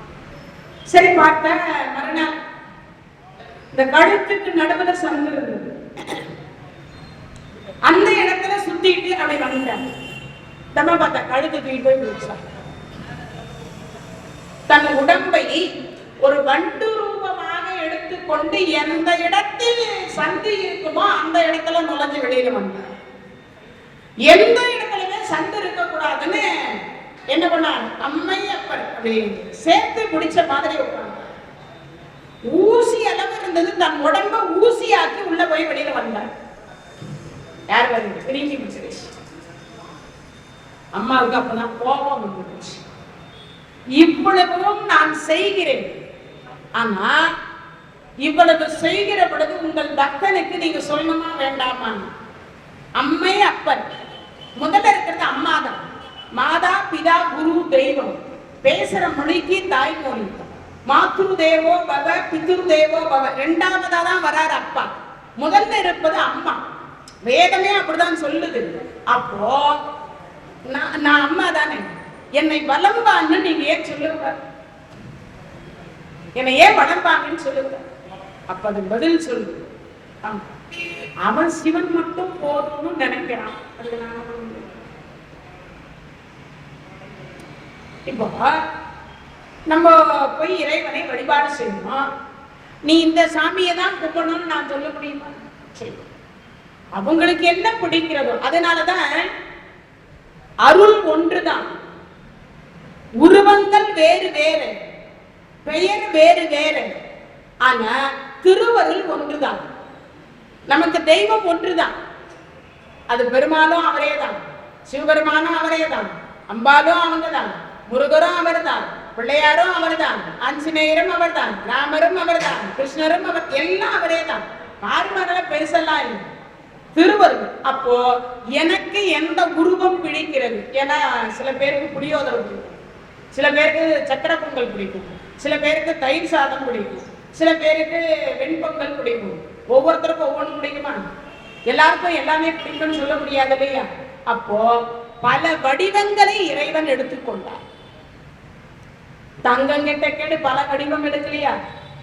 சரி பார்த்த மறுநாள் இந்த கழுத்துக்கு நடுவுல சங்கு இருந்தது. அந்த இடத்துல சுத்திட்டு அப்படி வந்துட்டாங்க. தம்மா பார்த்தா கழுத்து தூக்கி போய் விழிச்சாங்க. தன் உடம்பை ஒரு வண்டு ரூபமாக எடுத்துக்கொண்டு எந்த இடத்தில் சந்து இருக்குமோ அந்த இடத்துல நுழைஞ்சு வெளியில வந்தார். எந்த இடத்துலயுமே சந்து இருக்க கூடாதுன்னு என்ன பண்ணார், அம்மையப்பர் அப்படி சேர்த்து பிடிச்ச மாதிரி உட்கார்ந்தார். ஊசி அளவு இருந்தது, தன் உடம்ப ஊசியாக்கி உள்ள போய் வெளியில வந்தார். யார் வருது? பிரிங்கி மகரிஷி. அம்மாவுக்கு அப்பதான் கோபம் வந்துச்சு. இவ்வளவும் நான் செய்கிறேன், ஆனா இவ்வளவு செய்கிற பொழுது உங்கள் பக்தனுக்கு நீங்க சொல்லணுமா வேண்டாமா? அம்மை அப்பன் முதல்ல இருக்கிறது அம்மாதான். மாதா பிதா குரு தெய்வம், பேசுற மொழிக்கு தாய்மொழி. மாத்ரு தேவோ பவ பித்ரு தேவோ பவ. இரண்டாவதா தான் வராரு அப்பா, முதல்ல இருப்பது அம்மா. வேதமே அப்படிதான் சொல்லுது. அப்போ நான் அம்மா தானே, என்னை வளம்பான்னு நீங்க ஏன் சொல்லுங்க, என்னை ஏன் வளம்பாங்கன்னு சொல்லுங்க. அப்ப அது பதில் சொல்லு, அவன் சிவன் மட்டும் போதும்னு நினைக்கிறான். இப்போ நம்ம போய் இறைவனை வழிபாடு செய்யணும், நீ இந்த சாமியை தான் கும்பிடணும்னு நான் சொல்ல முடியுமா? அவங்களுக்கு என்ன பிடிக்கிறதோ. அதனாலதான் அருள் ஒன்றுதான், உருவங்கள் வேறு வேறு, பெயர் வேறு வேறு, ஆனா திருவருள் ஒன்றுதான். நமக்கு தெய்வம் ஒன்றுதான். அது பெருமாளும் அவரே தான், சிவபெருமானும் அவரே தான், அம்பாலும் அவங்கதான், முருகரும் அவர் தான், பிள்ளையாரும் அவர் தான், ஆஞ்சநேயரும் அவர் தான், ராமரும் அவர் தான், கிருஷ்ணரும் அவர், எல்லாம் அவரே தான். பார்மகள பெருசெல்லாம் இல்லை, திருவருள். அப்போ எனக்கு எந்த உருவம் பிடிக்கிறது? ஏன்னா சில பேருக்கு புளியோதரை பிடிக்கும், சில பேருக்கு சக்கரை பொங்கல் பிடிக்கும், சில பேருக்கு தயிர் சாதம் பிடிக்கும், சில பேருக்கு வெண்பொங்கல் பிடிக்கும். ஒவ்வொருத்தருக்கும் ஒவ்வொன்று பிடிக்குமா? எல்லாருக்கும் எல்லாமே பிடிக்கும்னு சொல்ல முடியாது இல்லையா? அப்போ பல வடிவங்களை இறைவன் எடுத்துக்கொண்டார். தங்கம் கெட்ட கேடு பல வடிவம் எடுக்கலையா?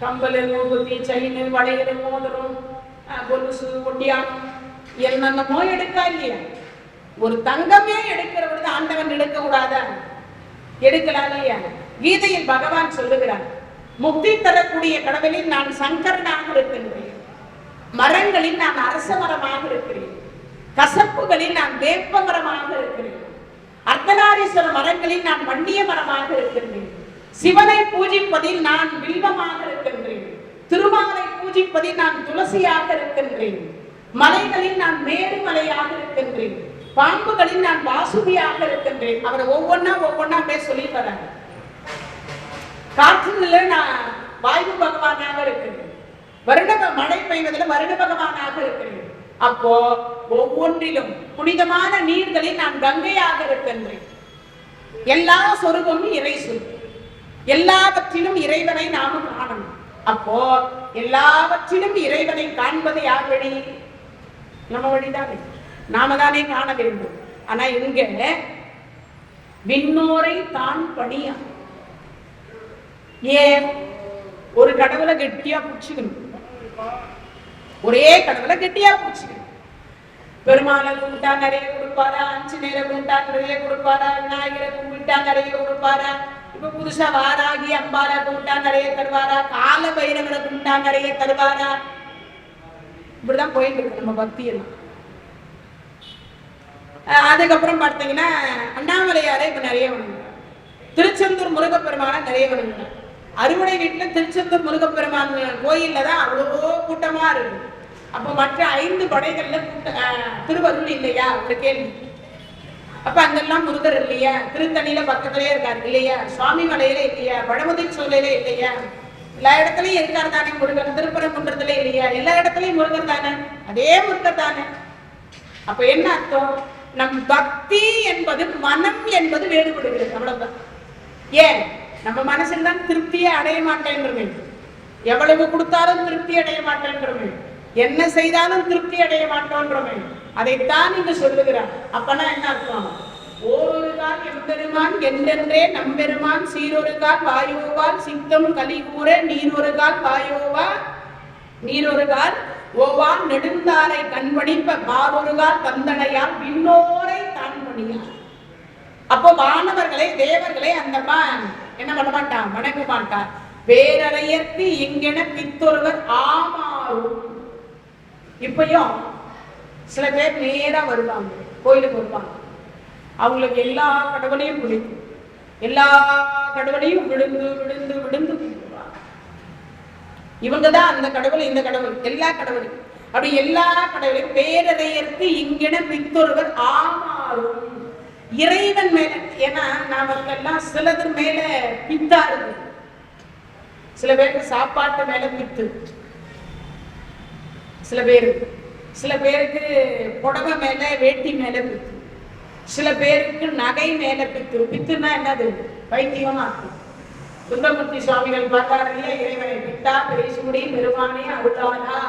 கம்பல், மூக்குத்தி, செயின், வளையல், மோதிரம், கொலுசு, ஒட்டியானம், என்னென்னமோ எடுக்கா இல்லையா? ஒரு தங்கமே எடுக்கிற பொழுது ஆண்டவன் எடுக்க கூடாதா? எடுக்கலாம் இல்லையா? கீதையில் பகவான் சொல்லுகிறார், முக்தி தரக்கூடிய கடவுளில் நான் சங்கரனாக இருக்கின்றேன், மரங்களில் நான் அரச மரமாக இருக்கிறேன், கசப்புகளில் நான் வேப்ப மரமாக இருக்கிறேன், அர்த்தநாரீஸ்வர மரங்களில் நான் வண்டிய மரமாக இருக்கின்றேன், சிவனை பூஜிப்பதில் நான் வில்வமாக இருக்கின்றேன், திருமாலை பூஜிப்பதில் நான் துளசியாக இருக்கின்றேன், மலைகளில் நான் மேருமலையாக இருக்கின்றேன், பாம்புகளில் நான் வாசுதியாக இருக்கின்றேன். அவர் ஒவ்வொன்னா அப்படியே சொல்லி வராங்க. காற்றுல நான் வாயு பகவானாக இருக்கிறேன், மழை பெய்வதில் வருட பகவானாக இருக்கிறேன். அப்போ ஒவ்வொன்றிலும் புனிதமான நீர்களில் நான் கங்கையாக இருக்கின்றேன். எல்லா சொருபமும் இறை சொல், எல்லாவற்றிலும் இறைவனை நாம காணணும். அப்போ எல்லாவற்றிலும் இறைவனை காண்பது யார் வழி? நம்ம வழிதானே, நாம தானே காண வேண்டும். ஆனா இங்க விண்ணோரை தான் பணியா. ஏன்? ஒரு கடவுளை கெட்டியா பிடிச்சுக்கணும், ஒரே கடவுளை கெட்டியா பிடிச்சுக்கணும். பெருமாளை கும்பிட்டா நிறைய கொடுப்பாரா, ஆஞ்சநேயரை கும்பிட்டா நிறைய கொடுப்பாரா, விநாயகரை கும்பிட்டா நிறைய கொடுப்பாரா, இப்ப புதுசா வாராகி அம்பாரா கும்பிட்டா நிறைய தருவாரா, கால பைரவரை கும்பிட்டா நிறைய தருவாரா? இப்படிதான் போயிட்டு இருக்கு நம்ம பக்தி எல்லாம். அதுக்கப்புறம் பார்த்தீங்கன்னா அண்ணாமலையாரை இப்ப நிறைய வணங்குறாங்க. திருச்செந்தூர் முருகப்பெருமான நிறைய வணங்குறாங்க. அறுவடை வீட்டுல திருச்செந்தூர் முருகப்பெருமான் கோயில்ல தான் அவ்வளவோ கூட்டமா இருக்கு. அப்ப மற்ற 5 படைகள்ல திருவருள் இல்லையா ஒரு கேள்வி. அப்ப அங்கெல்லாம் முருகர் இல்லையா? திருத்தணியில பக்கத்திலே இருக்காரு இல்லையா? சுவாமி மலையில இல்லையா? பழமுதிர் சோலையில இல்லையா? எல்லா இடத்துலயும் இருக்காரு தானே முருகன். திருப்பரங்குன்றத்துல இல்லையா? எல்லா இடத்துலயும் முருகர் தானே, அதே முருகர் தானே. அப்ப என்ன அர்த்தம்? நம் பக்தி என்பது மனம் என்பது வேறுபடுகிறது, அவ்வளவுதான். ஏன் நம்ம மனசுல தான் திருப்தியை அடைய மாட்டேன்றமே, எவ்வளவு கொடுத்தாலும் திருப்தி அடைய மாட்டேன்றமே, என்ன செய்தாலும் திருப்தி அடைய மாட்டோன்றமே, அதைத்தான் இங்கு சொல்லுகிறார். அப்பனா என்ன அர்த்தம்? ஓரொரு கால் எம்பெருமான் என்றென்றே நம்பெருமான் சீரொரு கால் வாயோவால் சித்தம் கலிகூற நீரொரு கால் வாயோவா நீரொரு கால் ஓவான் நெடுந்தாரை கண்படிப்ப மாறொரு கால் தந்தனையால் விண்ணோரை தான் பணியார். அப்போ வானவர்களை தேவர்களை அந்த என்ன பண்ண மாட்டான், வணங்க மாட்டார். வேறறையற்கு இங்கென பித்தொருவர் ஆமாறும். இப்பயும் சில பேர் நேரா வருவாங்க, கோயிலுக்கு வருவாங்க. அவங்களுக்கு எல்லா கடவுளையும் பிடிக்கும், எல்லா கடவுளையும் விழுந்து விழுந்து விழுந்து கும்பிடுவாங்க. இவங்கதான் அந்த கடவுள் இந்த கடவுள் எல்லா கடவுளையும். அப்படி எல்லா கடவுளையும் பேரறையற்கு இங்கென பித்தொருவர் ஆமாறும். இறைவன் மேல, ஏன்னா நாமெல்லாம் சிலது மேல பித்தா இருக்கு. சில பேருக்கு சாப்பாட்டு மேல பித்து, சில பேருக்கு புடவை மேல வேட்டி மேல பித்து, சில பேருக்கு நகை மேல பித்து. பித்துன்னா என்னது? பைத்தியமா இருக்கு. சுந்தரமூர்த்தி சுவாமிகள் பார்த்தாரு இல்லையா, இறைவனை பித்தா பேசுமுடி பெருமானே அருளாதா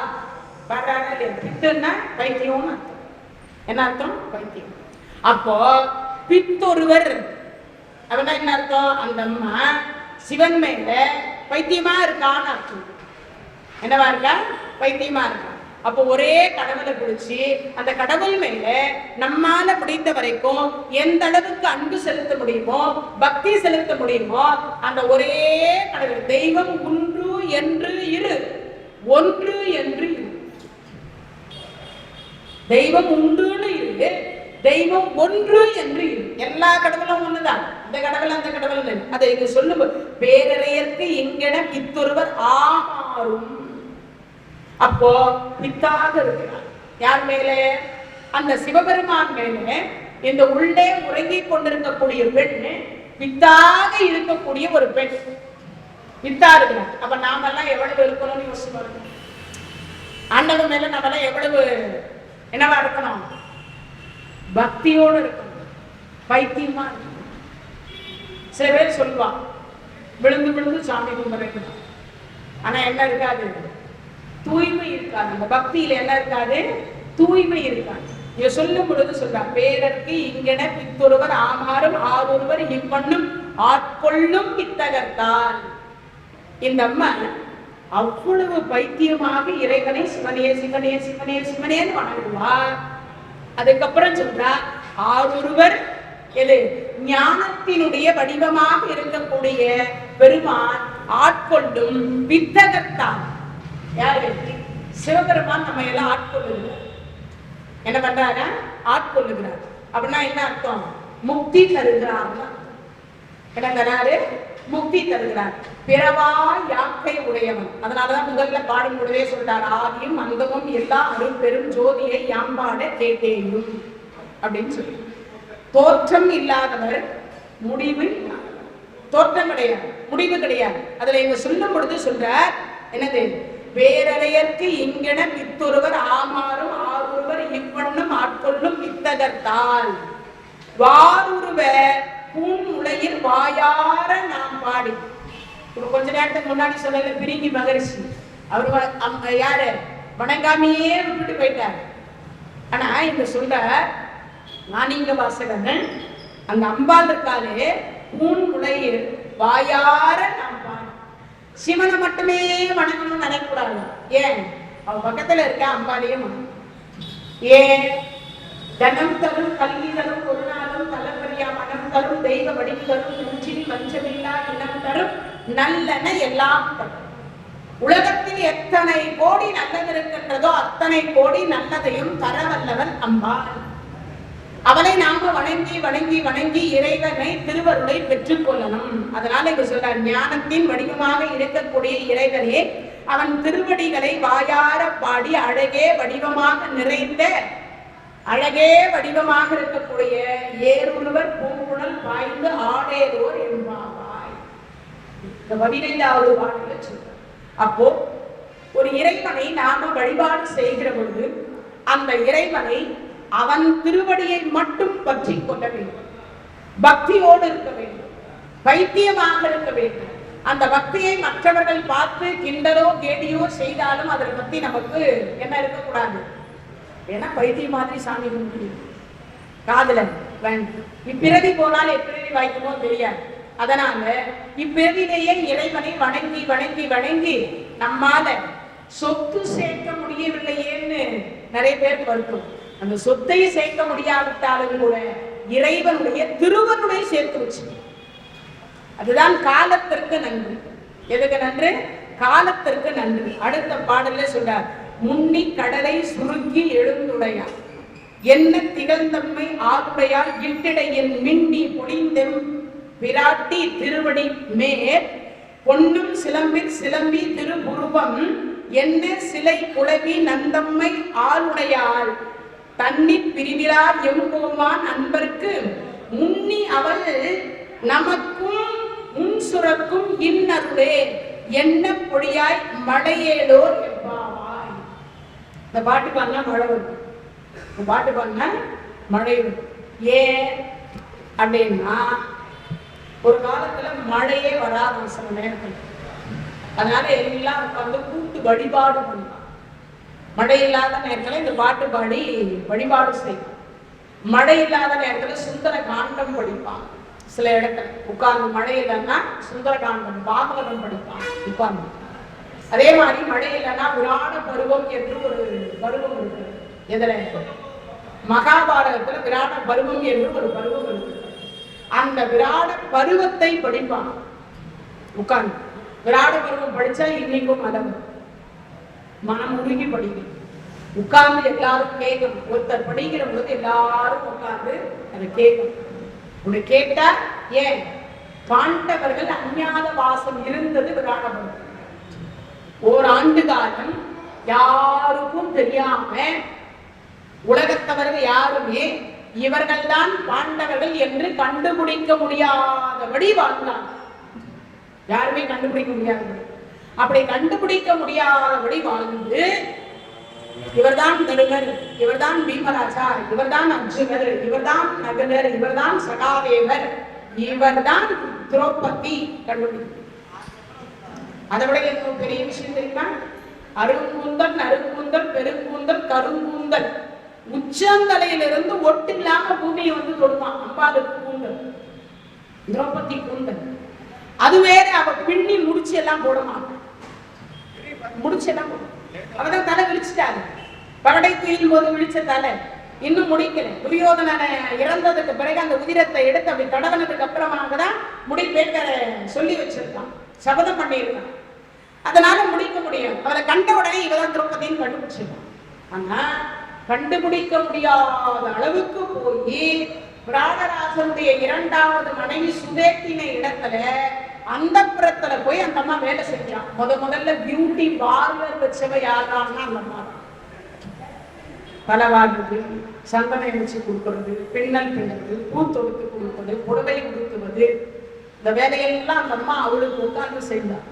பாடுறாரு இல்லையா. பித்துன்னா பைத்தியம்னு அர்த்தம். என்ன அர்த்தம்? பைத்தியம். அப்போ பித்தொருவர் அப்படின்னா என்ன அர்த்தம்? அந்த அம்மா சிவன் மேல பைத்தியமா இருக்கான்னு அர்த்தம். என்னவா இருக்கா? பைத்தியமா இருக்கா. அப்போ ஒரே கடவுளை பிடிச்சி அந்த கடவுள் மேல நம்மால முடிந்த வரைக்கும் எந்த அளவுக்கு அன்பு செலுத்த முடியுமோ, பக்தி செலுத்த முடியுமோ, அந்த ஒரே கடவுள் தெய்வம் ஒன்று என்று இரு, ஒன்று என்று இரு. தெய்வம் ஒன்றுன்னு இரு, தெய்வம் ஒன்று என்று இரு. எல்லா கடவுளும் ஒண்ணுதான். இந்த கடவுள் அந்த கடவுள் அதை இங்க சொல்லும். பேரறையற்கு இங்கென பித்தொருவர் ஆமாறும். அப்போ பித்தாக இருக்கிறார். யார் மேலே? அந்த சிவபெருமான் மேலே. இந்த உள்ளே உறங்கிக் கொண்டிருக்கக்கூடிய பெண் பித்தாக இருக்கக்கூடிய ஒரு பெண் பித்தா இருக்கிறார். அப்ப நாமெல்லாம் எவ்வளவு இருக்கணும்னு யோசிச்சு பாருங்க. ஆண்டவன் மேல நம்மளாம் எவ்வளவு என்னவா இருக்கணும்? பக்தியோடு இருக்கணும், பைத்தியமா இருக்கணும். சில பேர் சொல்லுவா விழுந்து விழுந்து சாமி கும்பிடுறது, ஆனா என்ன இருக்காது? தூய்மை இருக்காது. அந்த பக்தியில என்ன இருக்காது? தூய்மை இருக்காது. இவ சொல்லும் பொழுது சொல்றார், பேரற்கு இங்கென பித்தொருவர் ஆமாறும் ஆரொருவர் இவ்வண்ணும் ஆட்கொள்ளும் பித்தகர்த்தால். இந்த அம்மா அவ்வளவு பைத்தியமாக இறைவனை சிவனே சிவனே சிவனே சிவனேன்னு வணங்குவார். அதுக்கப்புறம் சொல்றா, ஆரொருவர் எது? ஞானத்தினுடைய வடிவமாக இருக்கக்கூடிய பெருமான் ஆட்கொள்ளும் வித்தகத்தான். யாரு? சிவபெருமான் நம்ம எல்லாம் ஆட்கொள்ளுகிறார். என்ன பண்றாரு? ஆட்கொள்ளுகிறார். அப்படின்னா என்ன அர்த்தம்? முக்தி தருகிறார். என்ன தராரு? முக்தி தருகிறார். பிறவா யாக்கை உடையவன். அதனாலதான் முதல்ல பாடும் பொழுதே சொல்றார், ஆதியும் அந்தமும் எல்லா அருள் பெரும் ஜோதியை யாம்பாட கேட்டேயும் அப்படின்னு சொல்லி. தோற்றம் இல்லாதவர், முடிவு இல்லாதவர். தோற்றம் கிடையாது, முடிவு கிடையாது. அதுல இங்க சொல்லும் பொழுது சொல்றார் என்னது? பேரறையற்கு இங்கென பித்தொருவர் ஆமாறும் ஆரொருவர் இவ்வண்ணும் ஆட்கொள்ளும் வித்தகர்த்தால். வாருருவ பூன் உலகில் வாயார நாம் பாடி. கொஞ்ச நேரத்துக்கு முன்னாடி சொல்லல பிரிங்கி மகரிஷி, அவரு யாரு? வணங்காமையே விட்டுட்டு போயிட்டார். ஆனா இந்த சொல்ற மாணிக்க வாசகன் அந்த அம்பாள் இருக்காலே, பூன் உலகில் வாயார நாம் பாடி. சிவனை மட்டுமே வணங்கணும்னு நினைக்கூடாது. ஏன்? அவ பக்கத்துல இருக்க அம்பாலையும் ஏன்? தனம் தரும், கல்வி தரும், ஒரு நாளும் தலைப்பறியா மனம் தரும், தெய்வ வடிவு தரும், நெஞ்சில் வஞ்சமில்லா இனம் தரும், நல்லன எல்லாம் தரும். உலகத்தில் எத்தனை கோடி நல்லது இருக்கின்றதோ அத்தனை கோடி நல்லதையும் தர வல்லவன் அம்பாள். அவனை நாம வணங்கி வணங்கி வணங்கி இறைவனை திருவருளை பெற்றுக் கொள்ளணும். அதனால இங்க சொல்றார், ஞானத்தின் வடிவமாக இருக்கக்கூடிய இறைவனே அவன் திருவடிகளை வாயார பாடி அழகே வடிவமாக நிறைந்த அழகே வடிவமாக இருக்கக்கூடிய ஏறுவர் பூங்குழல் பாய்ந்து ஆடேதோர் என்பாவாய். இந்த 15வது பாடல சொல்ற. அப்போ ஒரு இறைவனை நாம வழிபாடு செய்கிற பொழுது அந்த இறைவனை அவன் திருவடியை மட்டும் பற்றி கொள்ள வேண்டும், பக்தியோடு இருக்க வேண்டும், பைத்தியமாக இருக்க வேண்டும். அந்த பக்தியை மற்றவர்கள் பார்த்து கிண்டலோ கேடியோ செய்தாலும் அதை பத்தி நமக்கு என்ன இருக்கக்கூடாது. ஏன்னா பைத்திய மாதிரி சாமி கும்பிட்டு காதலன் வேண்டும். இப்பிறவி போனால் எப்பிறவி வாய்க்குமோ தெரியாது. அதனால இப்பிறவிலேயே இறைவனை வணங்கி வணங்கி வணங்கி நம்மால சொத்து சேர்க்க முடியவில்லையேன்னு நிறைய பேருக்கு வருத்தம். அந்த சொத்தை சேர்க்க முடியாவிட்டாலும் கூட இறைவனுடைய திருவருளை சேர்த்து வச்சு, அதுதான் காலத்திற்கு நன்று. எதுக்கு நன்று? காலத்திற்கு நன்று. அடுத்த பாடல்ல சொல்றார், முன்னி கடலை சுருக்கி எழுந்துடையார் என்ன திகழ்ந்தம்மை ஆளுடையால் இட்டிடையின் மின்னி பொழிந்தெம் விராட்டி திருவடி மேற் பொன்னும் சிலம்பில் சிலம்பி திருபுருவம் என்ன சிலை குழவி நந்தம்மை ஆளுடையால் தண்ணீர் பிரிவிழார் எம்பெருமான் அன்பர்க்கு முன்னி அவள் நமக்கும் முன் சுரக்கும் இன்னருளே என்ன பொழியாய் மழையேலோர் எவ்வாவாய். இந்த பாட்டு பாடினா மழை வரும், இந்த பாட்டு பாடினா மழை வரும். ஏன் அப்படின்னா ஒரு காலத்துல மழையே வராது சில நேரத்தில். அதனால எல்லாம் உட்கார்ந்து கூட்டு வழிபாடு பண்ணலாம். மழை இல்லாத நேரத்துல இந்த பாட்டு பாடி வழிபாடு செய்யலாம். மழை இல்லாத நேரத்துல சுந்தர காண்டம் படிப்பான். சில இடத்துல உட்கார்ந்து மழை இல்லைன்னா சுந்தர காண்டம் பாகவதம் படிப்பான் உட்கார்ந்து. அதே மாதிரி மழை இல்லைன்னா விராட பருவம் என்று ஒரு பருவம் இருக்கு. எதுல? மகாபாரதத்துல விராட பருவம் என்று ஒரு பருவம் இருக்கு. அந்த விராட பருவத்தை படிப்பான் உட்கார்ந்து. விராட பருவம் படிச்சா இன்னைக்கும் மதம் மனம் உருகி படிக்கணும். உட்கார்ந்து எல்லாரும் கேட்கணும். ஒருத்தர் படிக்கிற போது எல்லாரும் உட்கார்ந்து அதை கேட்கணும். உன்னை கேட்டா ஏன் பாண்டவர்கள் அஞ்ஞாத வாசம் இருந்தது விராட பருவம். ஓராண்டு காலம் யாருக்கும் தெரியாம உலகத்தவர்கள் யாருமே இவர்கள் தான் பாண்டவர்கள் என்று கண்டுபிடிக்க முடியாதபடி வாழ்ந்தாங்க. யாருமே கண்டுபிடிக்க முடியாதபடி. அப்படி கண்டுபிடிக்க முடியாதபடி வாழ்ந்து இவர்தான் நடுவர், இவர்தான் பீமராஜா, இவர்தான் அர்ஜுனர், இவர்தான் நகுலர், இவர்தான் சகாதேவர், இவர்தான் திரௌபதி கண்டுபிடிக்க. அதை விட என்ன பெரிய விஷயம் தெரியுமா? அருங்கூந்தல், நறுங்கூந்தல், பெருங்கூந்தல், கருங்கூந்தல் உச்சந்தலையிலிருந்து ஒட்டு இல்லாம பூமியை வந்து தொடுவான். அம்பாளுக்கு கூந்தல், திரௌபதி கூந்தல். அது வேற. அவ பின்னி முடிச்சு எல்லாம் போட மாட்டான். முடிச்சு எல்லாம் போடும். அவதான் தலை விழிச்சுட்டாரு. பகடை தூயும் போது விழிச்ச தலை இன்னும் முடிக்கல. துரியோதனனை இறந்ததுக்கு பிறகு அந்த உதிரத்தை எடுத்து அப்படி தடவனதுக்கு அப்புறமாக தான் முடி பேக்க சொல்லி வச்சிருக்கான், சபதம் பண்ணியிருக்கான். அதனால முடிக்க முடியும். அவரை கண்ட உடனே இவதான் திரௌபதின்னு கண்டுபிடிச்சிருக்கான். ஆனா கண்டுபிடிக்க முடியாத அளவுக்கு போய் பிராணராசனுடைய 2வது மனைவி சுதேத்தின இடத்துல அந்த புறத்துல போய் அந்த அம்மா வேலை செஞ்சான். முதல்ல பியூட்டி பார்லர் வச்சவ யாரான்னா அந்த அம்மா. பலவாடுறது, சந்தனை வச்சு கொடுக்கறது, பின்னல் பின்னது, பூ தொடுத்து கொடுப்பது, புடவை உடுத்துவது, இந்த வேலையெல்லாம் அந்த அம்மா அவளுக்கு உட்கார்ந்து செய்தார்.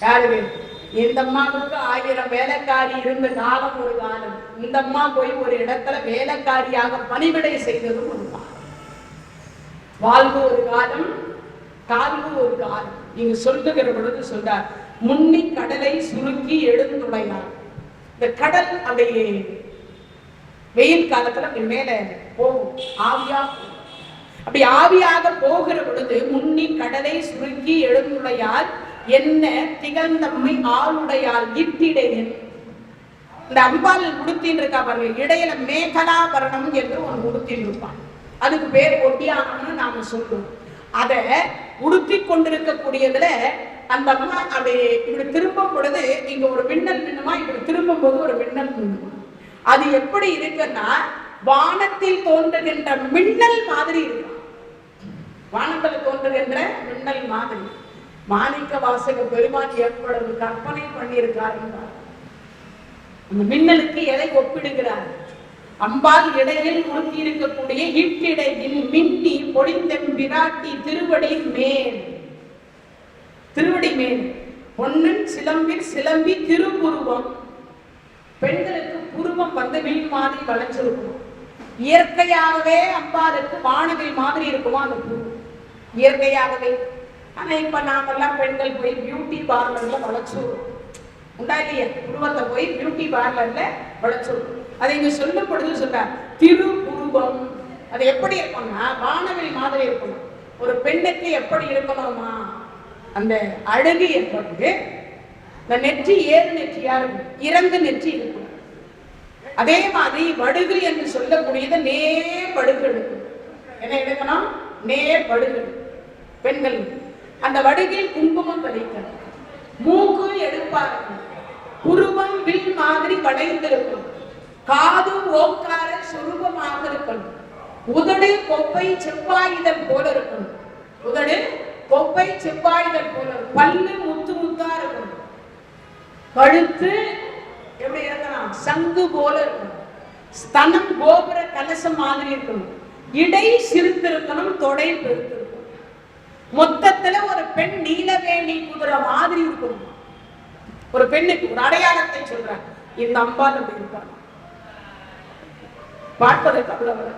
யாரு? இந்த அம்மாவுக்கு 1000 வேலைக்காரி இருந்த காலம் ஒரு காலம். இந்த அம்மா போய் ஒரு இடத்துல வேலைக்காரியாக பணிவிடை செய்ததும் ஒரு காலம். வாழ்வு ஒரு காலம், தாழ்வு ஒரு காலம். நீங்க சொல்லுகிற பொழுது சொல்றார், முன்னி கடலை சுருக்கி எழுந்துடையார். இந்த கடல் அப்படியே வெயில் காலத்துல அப்படி மேல போகும், ஆவியா. அப்படி ஆவியாக போகிற பொழுது முன்னி கடலை சுருக்கி எழுந்துடையார் என்ன திகழ்ந்தம்மை ஆளுடையால் இட்டிடையன். இந்த அம்பாள் உடுத்தின்னு இருக்கா பாருங்க, இடையில மேகலாபரணம் என்று ஒன்று உடுத்தின்னு இருப்பான். அதுக்கு பேர் ஒட்டியானம்னு நாம சொல்லுவோம். அதை உடுத்தி கொண்டிருக்கக்கூடியதுல அந்த அம்மா அப்படி இப்படி திரும்பும் பொழுது இங்க ஒரு மின்னல் மின்னுமா, இப்படி திரும்பும் போது ஒரு மின்னல் மின்னுமா. அது எப்படி இருக்குன்னா வானத்தில் தோன்றுகின்ற மின்னல் மாதிரி இருக்கும். வானத்தில் தோன்றுகின்ற மின்னல் மாதிரி. மாணிக்க வாசக பெருமான் எவ்வளவு கற்பனை பண்ணியிருக்கார். அந்த மின்னலுக்கு எதை ஒப்பிடுகிறார்? அம்பாள் இடையில் உறுத்தி இருக்கக்கூடிய ஈட்டிடையின் மின்னி பொழிந்தெம் விராட்டி திருவடி மேல். திருவடி மேல் பொன்னன் சிலம்பில் சிலம்பி திருப்புருவம். பெண்களுக்கு புருவம் வந்து வில் மாதிரி வளைச்சிருக்கும். இயற்கையாகவே அம்பாளுக்கு வானவில் மாதிரி இருக்குமா அந்த புருவம், இயற்கையாகவே. ஆனா இப்ப நாமெல்லாம் பெண்கள் போய் பியூட்டி பார்லர்ல வளைச்சுடுறோம். உண்டா இல்லையா? புருவத்தை போய் பியூட்டி பார்லர்ல வளைச்சுடுறோம். அதை இங்க சொல்லப்படுது. சொல்ற திருப்புருவம் அது எப்படி இருக்கும்னா வானவில் மாதிரி இருக்கணும். ஒரு பெண்ணுக்கு எப்படி இருக்கணுமா அந்த அழகு ஏற்பட்டு இந்த நெற்றி ஏறு நெற்றியா இருக்கும், இறங்கு நெற்றி இருக்கும். அதே மாதிரி வடுகு என்று சொல்லக்கூடியது நேர் வடுகு எடுக்கும். என்ன எடுக்கணும்? நேர் வடுகு பெண்கள். அந்த வடுகில் குங்குமம் பதிக்கணும். மூக்கு எடுப்பார். புருவம் வில் மாதிரி வளைந்திருக்கும். காது ஓக்கார சுரூபமாக இருக்கணும். உதடு கொப்பை செவ்வாயுதல் போல இருக்கணும். உதடு கொப்பை செவ்வாயுதல் போல. பல்லு முத்து முத்தா இருக்கணும். கழுத்து எப்படி இருக்கணும்? சங்கு போல இருக்கணும். ஸ்தனம் கோபுர கலசம் மாதிரி இருக்கணும். இடை சிறுத்திருக்கணும், தொடை பெருத்திருக்கணும். மொத்தத்துல ஒரு பெண் நீலவேணி குதிரை மாதிரி இருக்கணும். ஒரு பெண்ணுக்கு ஒரு அடையாளத்தை சொல்றாங்க. இந்த அம்பாள் அப்படி இருப்பாங்க பார்ப்பதற்கு அவ்வளவு.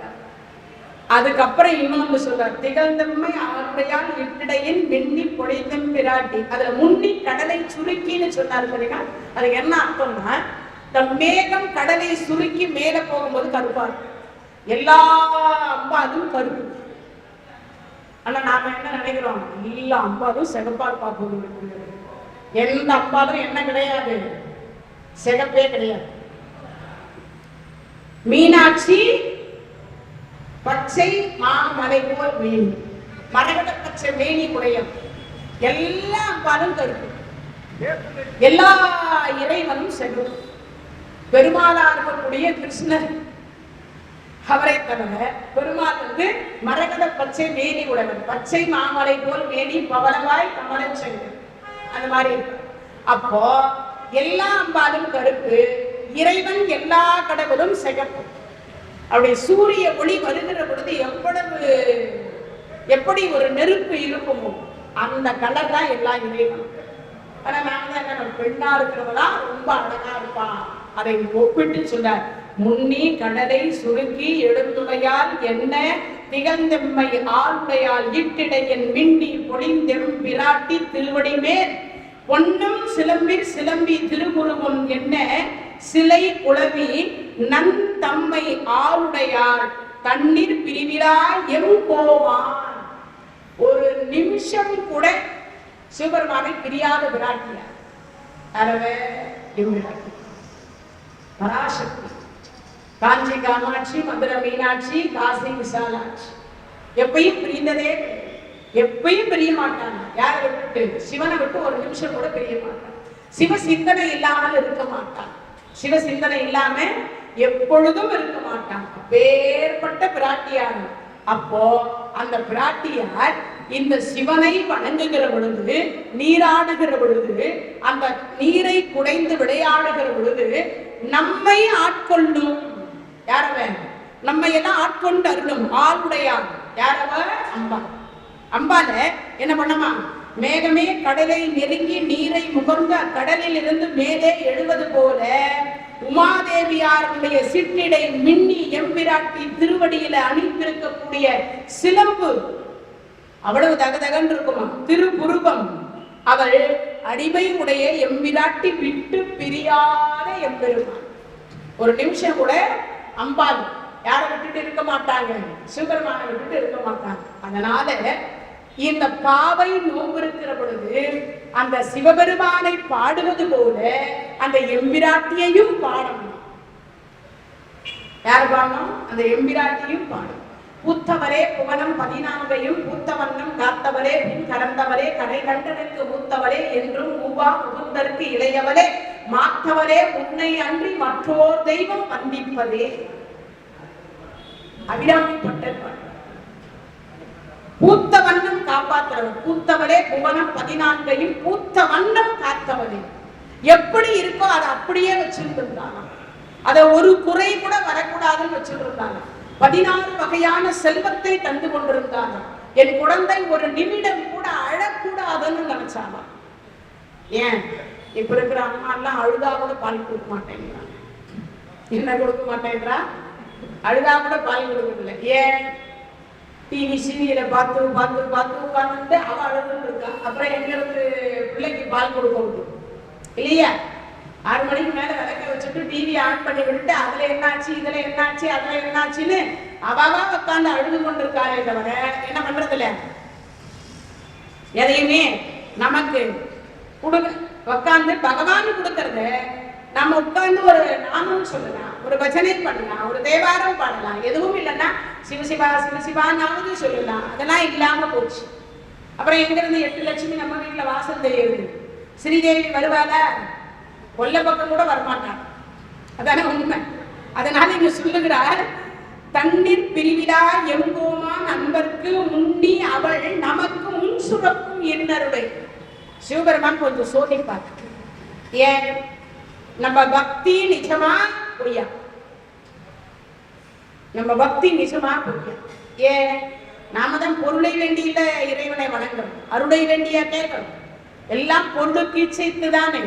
அதுக்கப்புறம் இன்னொன்று சொல்றார். திகழ்ந்தம்மை ஆருடையால் இட்டிடையின் வெண்ணி பொழைந்தம் பிராட்டி. அதுல முன்னி கடலை சுருக்கின்னு சொன்னாரு. சரிங்களா? அது என்ன அர்த்தம்னா, இந்த மேகம் கடலை சுருக்கி மேல போகும்போது கருப்பா இருக்கும். எல்லா அம்பாலும் கருப்பு. ஆனா நாம என்ன நினைக்கிறோம்? எல்லா அம்பாலும் சிகப்பா பார்ப்போம். எந்த அம்பாலும் என்ன கிடையாது? சிகப்பே கிடையாது. மீனாட்சி பச்சை மாமலை போல் மேனி, மரகத பச்சை மேனி உடையம். எல்லா அம்பாலும் கருப்பு. எல்லா இறைவனும் சிகப்பு. பெருமாளா இருக்கக்கூடிய கிருஷ்ணர் அவரை தவிர பெருமாள் வந்து மரகத பச்சை மேனி உடையவர். பச்சை மாமலை போல் மேனி பவளவாய் கமலச்செங்கல் அந்த மாதிரி. அப்போ எல்லா அம்பாலும் கருப்பு, இறைவன் எல்லா கடவுளும் சிகப்பு. அப்படி சூரிய ஒளி வருகிற பொழுது எப்படி ஒரு நெருப்பு இருக்குமோ அந்த கலர் தான் எல்லா இறைவனும். ஆனா நாம தான் என்ன, பெண்ணா இருக்கிறவளா ரொம்ப அழகா இருப்பான். அதை ஒப்பிட்டு சொன்னார். முன்னி கடலை சுருக்கி எழுந்துடையால் என்ன திகழ்ந்தெம்மை ஆளுடையால் இட்டிடையன் மின்னி பொழிந்தெம் பிராட்டி திருவடி மேல் பொன்னும் சிலம்பில் சிலம்பி திருவுருவம் என்ன சிலை குளவி நன் தம்மை ஆளுடையால் தண்ணீர் பிரிவிழா எம் கோவான். ஒரு நிமிஷம் கூட சிவபெருமானை பிரியாத விராட்டியார் பராசக்தி. காஞ்சி காமாட்சி, மதுரை மீனாட்சி, காசி விசாலாட்சி எப்பயும் பிரிந்ததே, எப்பயும் பிரிய மாட்டாங்க. யாரை விட்டு? சிவனை விட்டு ஒரு நிமிஷம் கூட பிரிய மாட்டாங்க. சிவ சிந்தனை இல்லாமல் இருக்க மாட்டாங்க. சிவ சிந்தனை இல்லாம எப்பொழுதும் இருக்க மாட்டாங்க. வேறுபட்ட பிராட்டியார். அப்போ அந்த பிராட்டியார் இந்த சிவனை வணங்குகிற பொழுது, நீராடுகிற பொழுது, அந்த நீரை குடைந்து விளையாடுகிற பொழுது நம்மை ஆட்கொள்ளும். யாரவ? நம்மை எல்லாம் ஆட்கொண்டு அருளும் ஆளுடையார். யாரவ? அம்பா. அம்பால என்ன பண்ணமா? மேகமே கடலை நெருங்கி நீரை முகர்ந்து கடலில் இருந்து மேலே எழுவது போல உமாதேவியாருடைய சிற்றிடை மின்னி எம்பிராட்டி திருவடியில அணிந்திருக்கக்கூடிய சிலம்பு அவ்வளவு தகதகன் இருக்குமா? திருப்புருவம். அவள் அடிமை உடைய எம்பிராட்டி விட்டு பிரியாத எம்பெருமான். ஒரு நிமிஷம் கூட அம்பாள் யாரை விட்டுட்டு இருக்க மாட்டாங்க, சிவபெருமானை விட்டுட்டு இருக்க மாட்டாங்க. அதனால இந்த பாவை நோம்பு இருக்கிற பொழுது அந்த சிவபெருமானை பாடுவது போல அந்த எம்பிராட்டியையும் பாடணும். யார் பாடணும்? அந்த எம்பிராட்டியும் பாடணும். பூத்தவரே புவனம் 14 பூத்தவண்ணம் காத்தவரே பின் கடந்தவரே கரை கண்டனுக்கு மூத்தவரே என்றும் மூவா முகுந்தருக்கு இளையவரே மாத்தவரே உன்னை அன்றி மற்றோர் தெய்வம் வந்திப்பதே. அபிராமிப்பட்டர் பாடுறார். பூத்த வண்ணம் காப்பாற்றவர், பூத்தவளே புவனம் 14 பூத்த வண்ணம் காத்தவளே. எப்படி இருக்கோ அதை அப்படியே வச்சிருந்தாங்க, அதை ஒரு குறை கூட வரக்கூடாதுன்னு வச்சிருந்தாங்க. 16 வகையான செல்வத்தை தந்து கொண்டிருந்தாங்க. என் குழந்தை ஒரு நிமிடம் கூட அழக்கூடாதுன்னு நினைச்சாங்க. ஏன் இப்ப இருக்கிற அம்மா எல்லாம் அழுதா கூட பால் கொடுக்க மாட்டேங்கிறாங்க. என்ன கொடுக்க மாட்டேங்கிறா? அழுதா கூட பால் கொடுக்கறதில்லை. ஏன்? டிவி சீரியலை பார்த்து பார்த்து பார்த்து உட்கார்ந்து அவ அழுதுன்னு இருக்கா. அப்புறம் எங்க இருந்து பிள்ளைக்கு பால் கொடுக்க இல்லையா? 6 மணிக்கு மேல விளக்க வச்சுட்டு டிவி ஆன் பண்ணி விட்டுட்டு அதுல என்னாச்சு இதுல என்னாச்சு அதுல என்னாச்சுன்னு அவாவா உட்காந்து அழுது கொண்டிருக்காரே தவிர என்ன பண்றது இல்ல. எதையுமே நமக்கு கொடுக்க உட்காந்து பகவான் கொடுக்கறது. நம்ம உட்கார்ந்து ஒரு நாமம் சொல்லலாம், ஒரு பஜனை பண்ணலாம், ஒரு தேவாரம் பாடலாம். எதுவும் இல்லைன்னா சிவசிவா சிவசிவானாவது சொல்லலாம். அதெல்லாம் இல்லாம போச்சு. அப்புறம் எங்க இருந்து 8 லட்சுமி நம்ம வீட்டுல வாசல் தெரியுது. ஸ்ரீதேவி வருவாளா? கொல்ல பக்கம் கூட வரமாட்டாங்க. அதான உண்மை. அதனால இங்க சொல்லுகிறார், தண்ணீர் பிரிவிடா எங்கோமான் அன்பர்க்கு முன்னி அவள் நமக்கு முன் சுரக்கும் என்னருடைய. சிவபெருமான் கொஞ்சம் சோதிப்பார். ஏன்? நம்ம பக்தி நிஜமா பொய்யா? நம்ம பக்தி நிஜமா பொய்யா? ஏன்? நாம தான் பொருளை வேண்டியில இறைவனை வணங்குறோம், அருளை வேண்டிய கேட்கிறோம். எல்லாம் பொருளுக்கு இச்சைத்துதானே.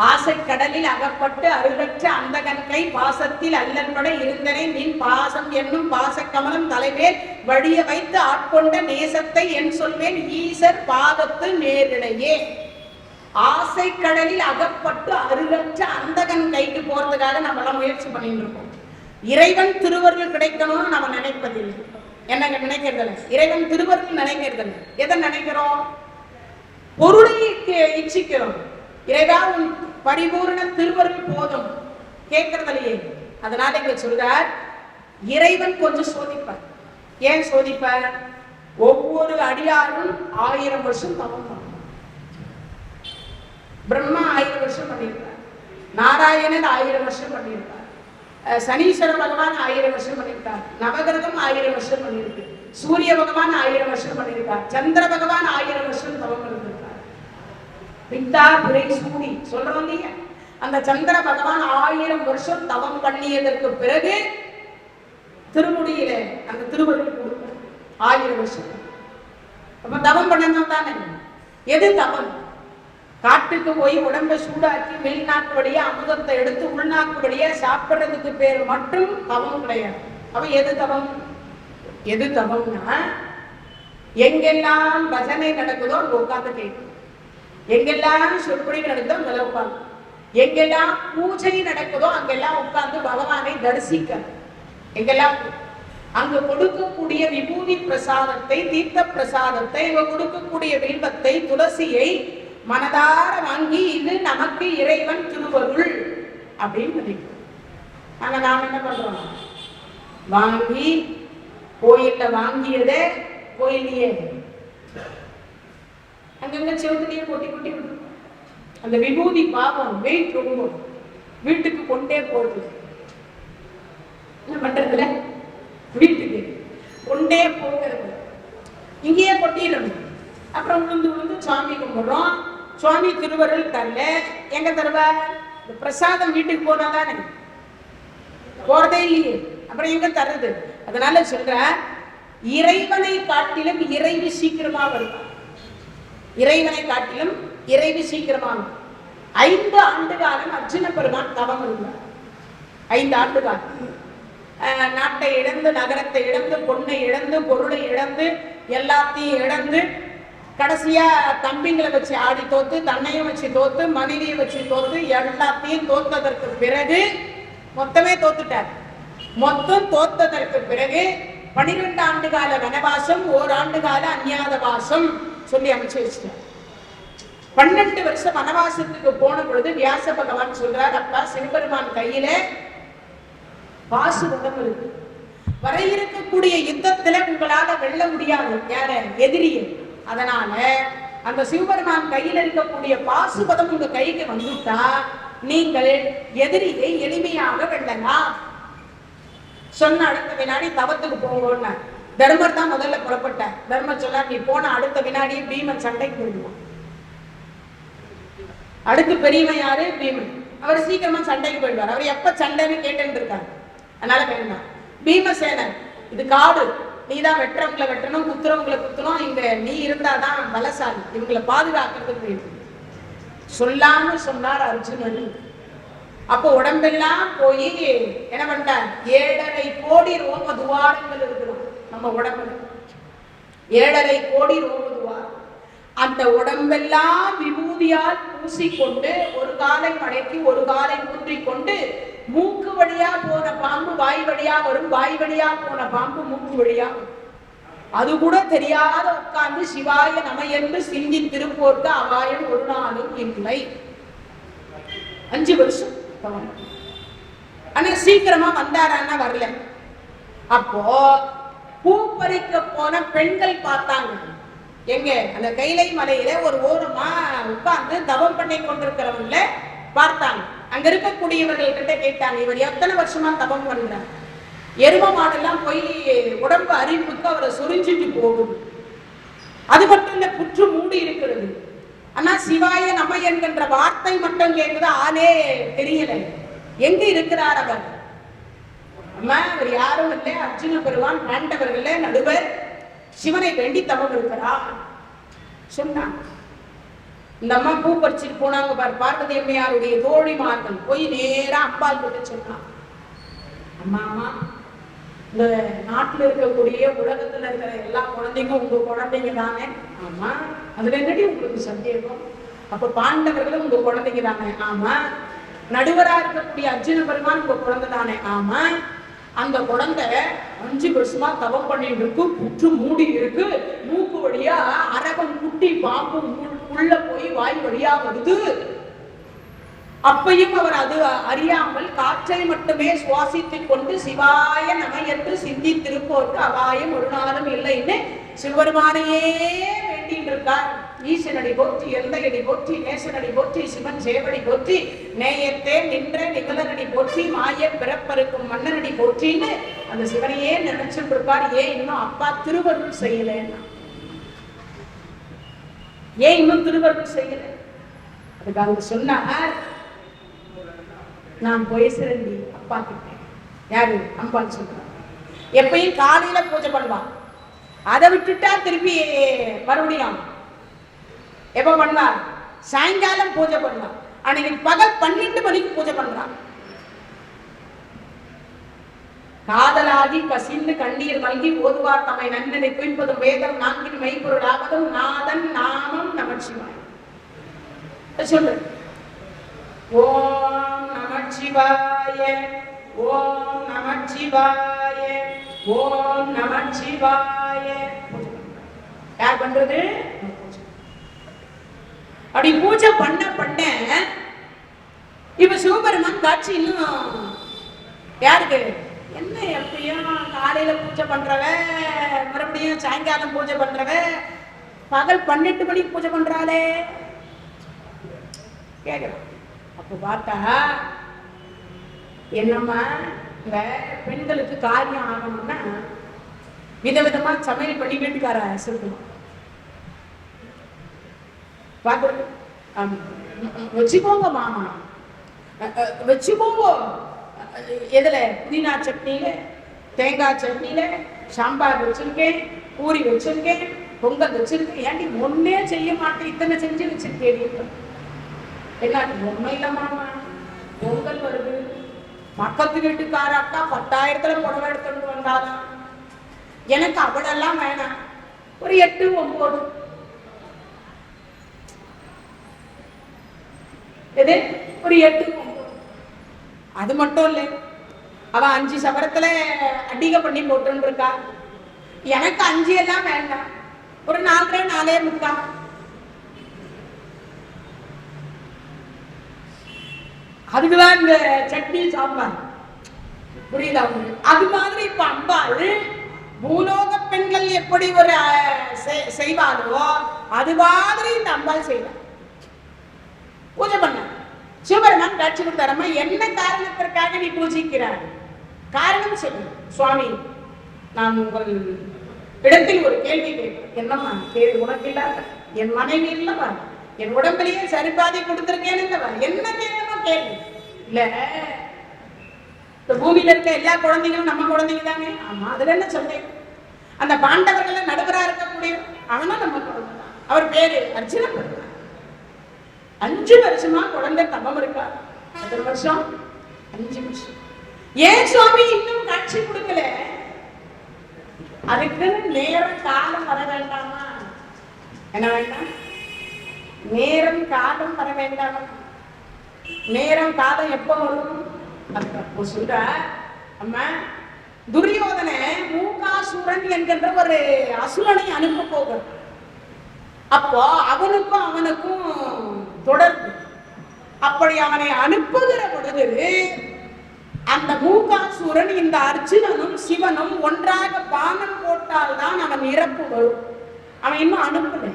ஆசை கடலில் அகப்பட்டு அருளற்ற அந்த கண்கை பாசத்தில் அல்லன்பட இருந்தனை நின் பாசம் என்னும் பாசக்கமலம் தலைவேல் வழிய வைத்து ஆட்கொண்ட நேசத்தை என் சொல்வேன் ஈசர் பாதத்து நேரிடையே. ஆசை கடலில் அகப்பட்டு அருளற்ற அந்த கண் கைக்கு போறதுக்காக நம்ம எல்லாம் முயற்சி பண்ணிட்டு இருக்கோம். இறைவன் திருவருள் கிடைக்கணும்னு நம்ம நினைப்பதில்லை. என்னங்க நினைக்கிறதில்ல? இறைவன் திருவருள் நினைக்கிறதில்லை. எதை நினைக்கிறோம்? பொருளை இச்சிக்கிறோம். இறைவா உன் பரிபூர்ண திருவருள் போதும் கேட்கறதில்லையே. அதனால இங்க சொல்றார், இறைவன் கொஞ்சம் சோதிப்பார். ஏன் சோதிப்பார்? ஒவ்வொரு அடியாரும் 1000 வருஷம் தவம் பண்ணணும். பிரம்மா 1000 வருஷம் பண்ணியிருக்கார், நாராயணன் 1000 வருஷம் பண்ணியிருக்கார், சனீஸ்வர பகவான் 1000 வருஷம் பண்ணியிருக்கார், நவகிரகம் 1000 வருஷம் பண்ணியிருக்கு, சூரிய பகவான் 1000 வருஷம் பண்ணியிருக்கார், சந்திர பகவான் 1000 வருஷம் தவம் பண்ணியிருக்கார். பித்தா பிறை சூடி சொல்றோம் இல்லையா? அந்த சந்திர பகவான் 1000 வருஷம் தவம் பண்ணியதற்கு பிறகு திருமுடியில அந்த திருவருள் கொடுக்க 1000 வருஷம். அப்ப தவம் பண்ணணும் தானே. எது தவம்? காட்டுக்கு போய் உடம்பை சூடாக்கி வெளிநாட்டு வழியா அமுதத்தை எடுத்து உள்நாட்டு வழியா சாப்பிடுறதுக்கு பேர் மட்டும் தவம் கிடையாது. அப்ப எது தவம்? எது தவம்னா, எங்கெல்லாம் பஜனை நடக்குதோ அங்க உட்கார்ந்து கேட்கும், எங்கெல்லாம் சொற்பொழிவு நடக்குதோ அங்க உட்கார்ந்து, எங்கெல்லாம் பூஜை நடக்குதோ அங்கெல்லாம் உட்கார்ந்து பகவானை தரிசிக்க, எங்கெல்லாம் அங்கு கொடுக்கக்கூடிய விபூதி பிரசாதத்தை, தீர்த்த பிரசாதத்தை, இவ கொடுக்கக்கூடிய வில்வத்தை, துளசியை மனதார வாங்கி இது நமக்கு இறைவன் திருவருள் அப்படின்னு நினைக்கிறோம். ஆனா நாம் என்ன பண்றோம்? வாங்கி கோயில்ல வாங்கியதே கோயிலையே அங்கங்க செவத்துலயே கொட்டி கொட்டி விடும். அந்த விபூதி பாவம் வெயிட் ரொம்ப வீட்டுக்கு கொண்டே போகுது. என்ன பண்றதுல? வீட்டுக்கு கொண்டே போகிறது. இங்கேயே கொட்டிடணும். அப்புறம் உளுந்து உளுந்து சுவாமி கும்பிடுறோம். சுவாமி திருவருள் தரல, எங்க தருவ? பிரசாதம் வீட்டுக்கு போனாதானே, போறதே இல்லையே, அப்புறம் எங்க தருது? அதனால சொல்ற, இறைவனை காட்டிலும் இறைவி சீக்கிரமா வருவார். இறைவனை காட்டிலும் இறைவி சீக்கிரமா. 5 ஆண்டு காலம் அர்ஜுன பெருமான் தவம் இருந்தார். 5 ஆண்டு காலம் நாட்டை இழந்து, நகரத்தை இழந்து, பொண்ணை இழந்து, பொருளை இழந்து, எல்லாத்தையும் இழந்து, கடைசியா தம்பிங்களை வச்சு ஆடி தோத்து, தன்னையும் வச்சு தோத்து, மனைவியை வச்சு தோத்து, எல்லாத்தையும் தோத்ததற்கு பிறகு மொத்தமே தோத்துட்டார். மொத்தம் தோத்ததற்கு பிறகு 12 ஆண்டு கால வனவாசம், 1 ஆண்டு கால அந்நியாத வாசம் சொல்லி அமைச்சு வச்சுட்டார். 12 வருஷம் வனவாசத்துக்கு போன பொழுது வியாச பகவான் சொல்றார், அப்பா சிவபெருமான் கையில பாசுபதம் இருக்கு, வர இருக்கக்கூடிய யுத்தத்துல உங்களால வெல்ல முடியாது யார? எதிரியை. அதனால அந்த சிவபெருமான் கையில் இருக்கக்கூடிய பாசுபதம் உங்க கைக்கு வந்துட்டா நீங்கள் எதிரியை எளிமையாக வெல்லலாம். சொன்ன அடுத்த வினாடி தவத்துக்கு போங்கன்னு தர்மர் தான் முதல்ல புறப்பட்டார். தர்மர் சொன்னார், நீ போன அடுத்த வினாடியே பீமன் சண்டைக்கு போயிடுவான். அடுத்து பெரியவன் யாரு? பீமன். அவர் சீக்கிரமா சண்டைக்கு போயிடுவார். அவர் எப்ப சண்டைன்னு கேட்டு இருக்காங்க. அதனால வேண்டாம். பீமசேனர், இது காடு, நீ தான் வெட்டுறவங்களை வெட்டணும், குத்துறவங்களை குத்தணும், இங்க நீ இருந்தாதான் பலசாலி, இவங்களை பாதுகாக்கிறதுக்கு சொல்லாம சொன்னார் அர்ஜுனன். அப்போ உடம்பெல்லாம் போய் என்ன பண்ணார்? 7.5 கோடி ரோம துவாரங்கள் இருக்கிறோம் நம்ம உடம்புல. 7.5 கோடி ரோம துவாரம். அந்த உடம்பெல்லாம் விபூதியால் பூசிக்கொண்டு ஒரு காலை மடக்கி ஒரு காலை ஊற்றிக்கொண்டு மூக்கு வழியா போன பாம்பு வாய் வழியா வரும், வாய் வழியா போன பாம்பு மூக்கு வழியா வரும். அது கூட தெரியாத உட்கார்ந்து சிவாய நம என்று சிந்தி திருப்போர்க்கு அபாயம் ஒரு நாளும் இல்லை. 5 வருஷம். ஆனா சீக்கிரமா வந்தாரான்னா வரல. அப்போ பூ பறிக்க போன பெண்கள் பார்த்தாங்க. எங்க? அந்த கைலை மலையில ஒரு ஓரமா உட்கார்ந்து தவம் பண்ணி கொண்டிருக்கிறவங்கள பார்த்தாங்க. அங்க இருக்கக்கூடியவர்கள் கிட்ட கேட்டாங்க, இவர் எத்தனை வருஷமா தவம் பண்றாங்க? எரும மாடெல்லாம் போய் உடம்பு அறிவுக்கு அவரை சொரிஞ்சிட்டு போகும். அது மட்டும் இல்ல, புற்று மூடி இருக்கிறது. ஆனா சிவாய நம என்கின்ற வார்த்தை மட்டும் கேட்குது, ஆளே தெரியல. எங்க இருக்கிறார் அவர்? அம்மா, அவர் யாரும் இல்லை, அர்ஜுன பெருமான் ஆண்டவர்களே நடுவர், சிவனை வேண்டி தவம் இருக்கிறார் சொன்னாங்க. இந்த அம்மா பூ பறிச்சுட்டு போனாங்க பார், பார்வதி அம்மையாருடைய தோழிமார்கள் போய் நேரா அம்பாள் கிட்ட சொன்னாங்க, அம்மா அம்மா, இந்த நாட்டுல இருக்கக்கூடிய உலகத்துல இருக்கிற எல்லா குழந்தைங்க உங்க குழந்தைங்க தானே? ஆமா. அதுல என்னடி உங்களுக்கு சந்தேகம்? அப்ப பாண்டவர்களும் உங்க குழந்தைங்க தானே? ஆமா. நடுவரா இருக்கக்கூடிய அர்ஜுன பெருமான் உங்க குழந்தை தானே? ஆமா. அந்த குழந்தை 5 வருஷமா தவம் பண்ணிட்டு இருக்கு, புற்று மூடி இருக்கு, மூக்கு வழியா அரகம் குட்டி பாம்பு உள்ள போய் வாய் வழியா வருது. அப்பையும் அவர் அது அறியாமல் காற்றை மட்டுமே சுவாசித்துக் கொண்டு சிவாய நம என்று சிந்தித்திருப்போருக்கு அபாயம் ஒரு நாளும் இல்லைன்னு சிவபெருமானையே வேண்டிட்டு இருக்கார். ஈசனடி போற்றி, எல்லையடி போற்றி, நேசனடி போற்றி, சிவன் சேவடி போற்றி, நேயத்தே நின்ற நிகழனடி போற்றி, மாய பிறப்பருக்கும் மன்னனடி போற்றின்னு அந்த சிவனையே நினைச்சுட்டு இருக்கார். ஏன் இன்னும் அப்பா திருவருள் செய்யலன்னா? ஏன் இன்னும் திருவருள் செய்யல? அதுக்கு அவங்க சொன்னார், நான் பேசுறேன் அப்பா கிட்ட. யாரு? அம்பாள் சொல்றான். எப்பயும் காலையில பூஜை பண்ணுவான், அதை விட்டுட்டா திருப்பி மறுபடியும் எப்ப பண்ணுவார்? சாயங்காலம் பூஜை பண்ணுவான். அன்னைக்கு பகல் 12 மணிக்கு பூஜை பண்றான். காதலாகி கசிந்து கண்ணீர் மல்கி ஓதுவார் தம்மை நன்னனை குவிப்பதும் வேதம் 4 மெய்ப்பொருளாவதும் நாதன் நாமம் நமச்சிவாய் சொல்லு. ஓம் நமச்சிவாய, ஓம் நமச்சிவாய, ஓம் நமச்சிவாய. யார் பண்றது? அப்படி பூஜை பண்ண பண்ண இப்ப சிவபெருமான் காட்சி இன்னும் யாருக்கு? என்ன எப்பயும் காலையில பூஜை பண்றவ, மறுபடியும் சாயங்காலம் பூஜை பண்றவ, பகல் 12 மணிக்கு பூஜை பண்றாளே கேக்குறான். அப்ப பார்த்தா என்னம்மா, இந்த பெண்களுக்கு காரியம் ஆகணும்னா விதவிதமா சமையல் பண்ணி வீட்டுக்கார சொல்லணும். வச்சுக்கோங்க மாமா, வச்சுக்கோங்க. எதுல? புதினா சட்னியில, தேங்காய் சட்னியில, சாம்பார் வச்சிருக்கேன், பூரி வச்சிருக்கேன், பொங்கல் வச்சிருக்கேன். ஏன்டி ஒன்னே செய்ய மாட்டேன், இத்தனை செஞ்சு வச்சிருக்கேன். என்ன ஒண்ணும் இல்ல மாமா, பொங்கல் வருது, பக்கத்து வீட்டுக்கார அக்கா 10,000 புடவை எடுத்துட்டு வந்தாலும் எனக்கு அவளெல்லாம் வேணாம், ஒரு 8, 9. எது? ஒரு 8, 9. அது மட்டும் இல்லை, அவ 5 சவரத்துல அடிகை பண்ணி போட்டு இருக்கா. எனக்கு 5 எல்லாம் வேண்டாம், ஒரு 4, 4 முக்கால். அதுக்குதான் இந்த சட்னி சாம்பார். புரியுதா? அது மாதிரி இப்ப அம்பாள் பூலோக பெண்கள் எப்படி ஒரு செய்வாரோ அது மாதிரி இந்த அம்பாள் செய்வார். பூஜை பண்ண சிவபெருமான் காட்சி கொடுத்தாரம்மா, என்ன காரணத்திற்காக நீ பூஜிக்கிறார்? காரணம் சொல்லு. சுவாமி, நான் உங்கள் இடத்தில் ஒரு கேள்வி கேட்பேன். என்னம்மா கேள்வி? உனக்கு இல்லாத என் மனைவி இல்லவா, என் உடம்புலயே சரிபாதி கொடுத்திருக்கேன் இல்லவா, என்ன கேட்கணும் கேள்வி இல்ல. இந்த பூமியில இருக்க எல்லா குழந்தைகளும் நம்ம குழந்தைங்க தானே. ஆமா, அதுல என்ன சொல்றேன்? அந்த பாண்டவர்கள் நடுவரா இருக்கக்கூடிய அவனும் நம்ம குழந்தை தான். அவர் பேரு அர்ஜுன பெருமாள். 5 வருஷமா குழந்தை தபம் இருக்கா. எத்தனை வருஷம்? 5 வருஷம். ஏன் சுவாமி இன்னும் காட்சி கொடுக்கல? அதுக்கு நேரம் காலம் வர வேண்டாமா? என்ன வேண்டாம்? நேரம் காலம் வர வேண்டாமா? நேரம் காலம் எப்ப வரும்? சொல்ற அம்மா, துரியோதன மூகாசுரன் என்கின்ற ஒரு அசுரனை அனுப்ப போக, அப்போ அவனுக்கும் தொடர்பு. அப்படி அவனை அனுப்புகிற பொழுது அந்த மூகாசுரன் இந்த அர்ஜுனனும் சிவனும் ஒன்றாக பானம் போட்டால்தான் அவன் இறப்பு வரும். அவன் இன்னும் அனுப்பல.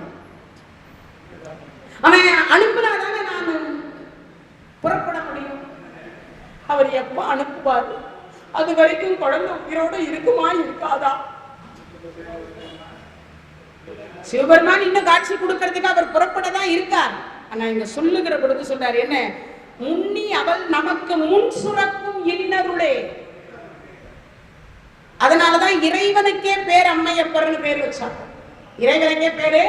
அவன் அனுப்பினாதானே நான் புறப்பட முடியும். அவர் எப்ப அனுப்புவார்? அது வரைக்கும் குழந்தை உயிரோடு இருக்குமா இருக்காதா? சிவபெருமான் இன்னும் காட்சி கொடுக்கறதுக்கு அவர் புறப்படதான் இருக்கார். ஆனா இங்க சொல்லுகிற பொழுது சொல்றாரு என்ன? முன்னி அவள் நமக்கு முன் சுரக்கும் இன்னருளே. அதனாலதான் இறைவனுக்கே பேர் அம்மையப்பர்னு பேர் வச்சாங்க. இறைவனுக்கே பேரு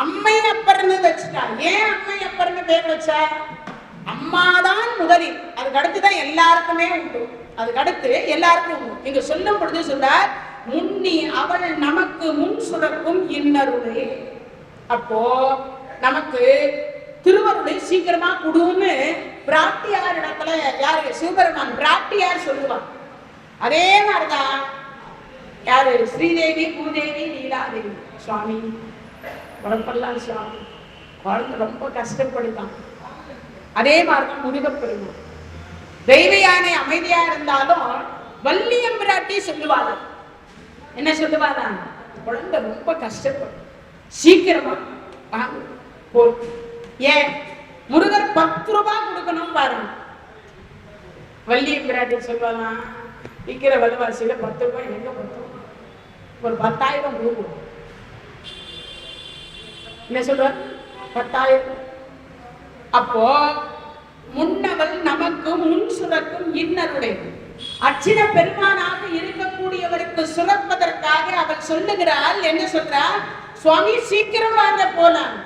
அம்மையப்பர்னு வச்சுட்டா. ஏன் அம்மையப்பர்னு பேர் வச்சா? அம்மாதான் முதலில், அதுக்கு அடுத்துதான் எல்லாருக்குமே உண்டு. அதுக்கு அடுத்து எல்லாருக்கும் உண்டு. இங்க சொல்லும் பொழுது சொல்றார், முன்னி அவள் நமக்கு முன் சுரக்கும் இன்னருளே. அப்போ நமக்கு திருவருளை சீக்கிரமா கொடுன்னு பிராட்டியார் இடத்துல யாரு? சிவபெருமான் பிராட்டியார் சொல்லுவான். அதே மாதிரிதான் யாரு? ஸ்ரீதேவி, பூதேவி, லீலாதேவி. சுவாமி குழப்பெல்லாம் சுவாமி குழந்தை ரொம்ப கஷ்டப்படுதான். அதே மாதிரிதான் முருகப்பெருமான். தெய்வ யானை அமைதியா இருந்தாலும் வள்ளியம் பிராட்டி சொல்லுவாங்க. என்ன சொல்லுவாங்க? குழந்தை ரொம்ப கஷ்டப்படும், சீக்கிரமா போ. ஏன்? முருகர் 10 ரூபாய் கொடுக்கணும் பாருங்க. வள்ளியம் பிராட்டி சொல்லுவாங்க, விற்கிற வலுவாசியில 10 ரூபாய் எங்க 10 ரூபாய்? ஒரு 10,000 ரூபாய். என்ன சொல்றார்? 10,000. அப்போ முன்னவள் நமக்கு முன் சுரக்கும் இன்னருடைய அர்ச்சின பெருமானாக இருக்கக்கூடியவருக்கு சுரப்பதற்காக அவள் சொல்லுகிறாள். என்ன சொல்றாள்? சுவாமி சீக்கிரம் வாங்க போலாம்.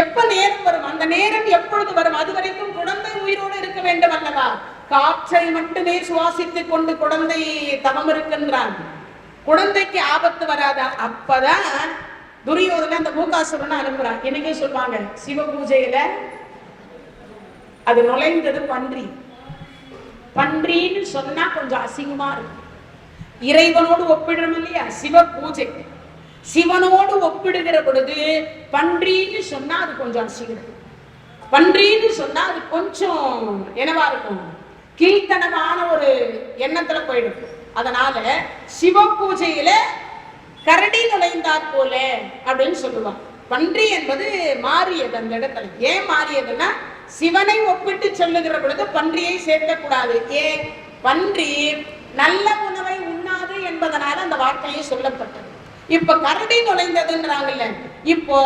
எப்ப நேரம் வரும்? அந்த நேரம் எப்பொழுது வரும்? அது வரைக்கும் குழந்தை உயிரோடு இருக்க வேண்டும் அல்லவா? காற்றை மட்டுமே சுவாசித்துக் கொண்டு குழந்தை தவம் இருக்கின்றான். குழந்தைக்கு ஆபத்து வராதா? அப்பதான் துரியோதன அந்த மூகாசுரனை அனுப்புறான். என்னைக்கே சொல்லுவாங்க, சிவ பூஜையில அது நுழைந்தது பன்றி. பன்றின்னு சொன்னா கொஞ்சம் அசிங்கமா இருக்கு. இறைவனோடு ஒப்பிடுறோம் இல்லையா? சிவ பூஜை சிவனோடு ஒப்பிடுகிற பொழுது பன்றின்னு சொன்னா அது கொஞ்சம் அசிங்கம். பன்றின்னு சொன்னா அது கொஞ்சம் என்னவா இருக்கும்? கீழ்த்தனமான ஒரு எண்ணத்துல போயிடும். அதனால சிவ பூஜையில கரடி நுழைந்தாற் போல அப்படின்னு சொல்லுவாங்க. பன்றி என்பது மாறியது அந்த இடத்துல. ஏன் மாறியதுன்னா, சிவனை ஒப்பிட்டு சொல்லுகிற பொழுது பன்றியை சேர்க்கக்கூடாது. ஏன்? பன்றி நல்ல உணவை உண்ணாது என்பதனால அந்த வார்த்தையை சொல்லப்பட்டது. இப்ப கரடி நுழைந்ததுன்றாங்கல்ல. இப்போ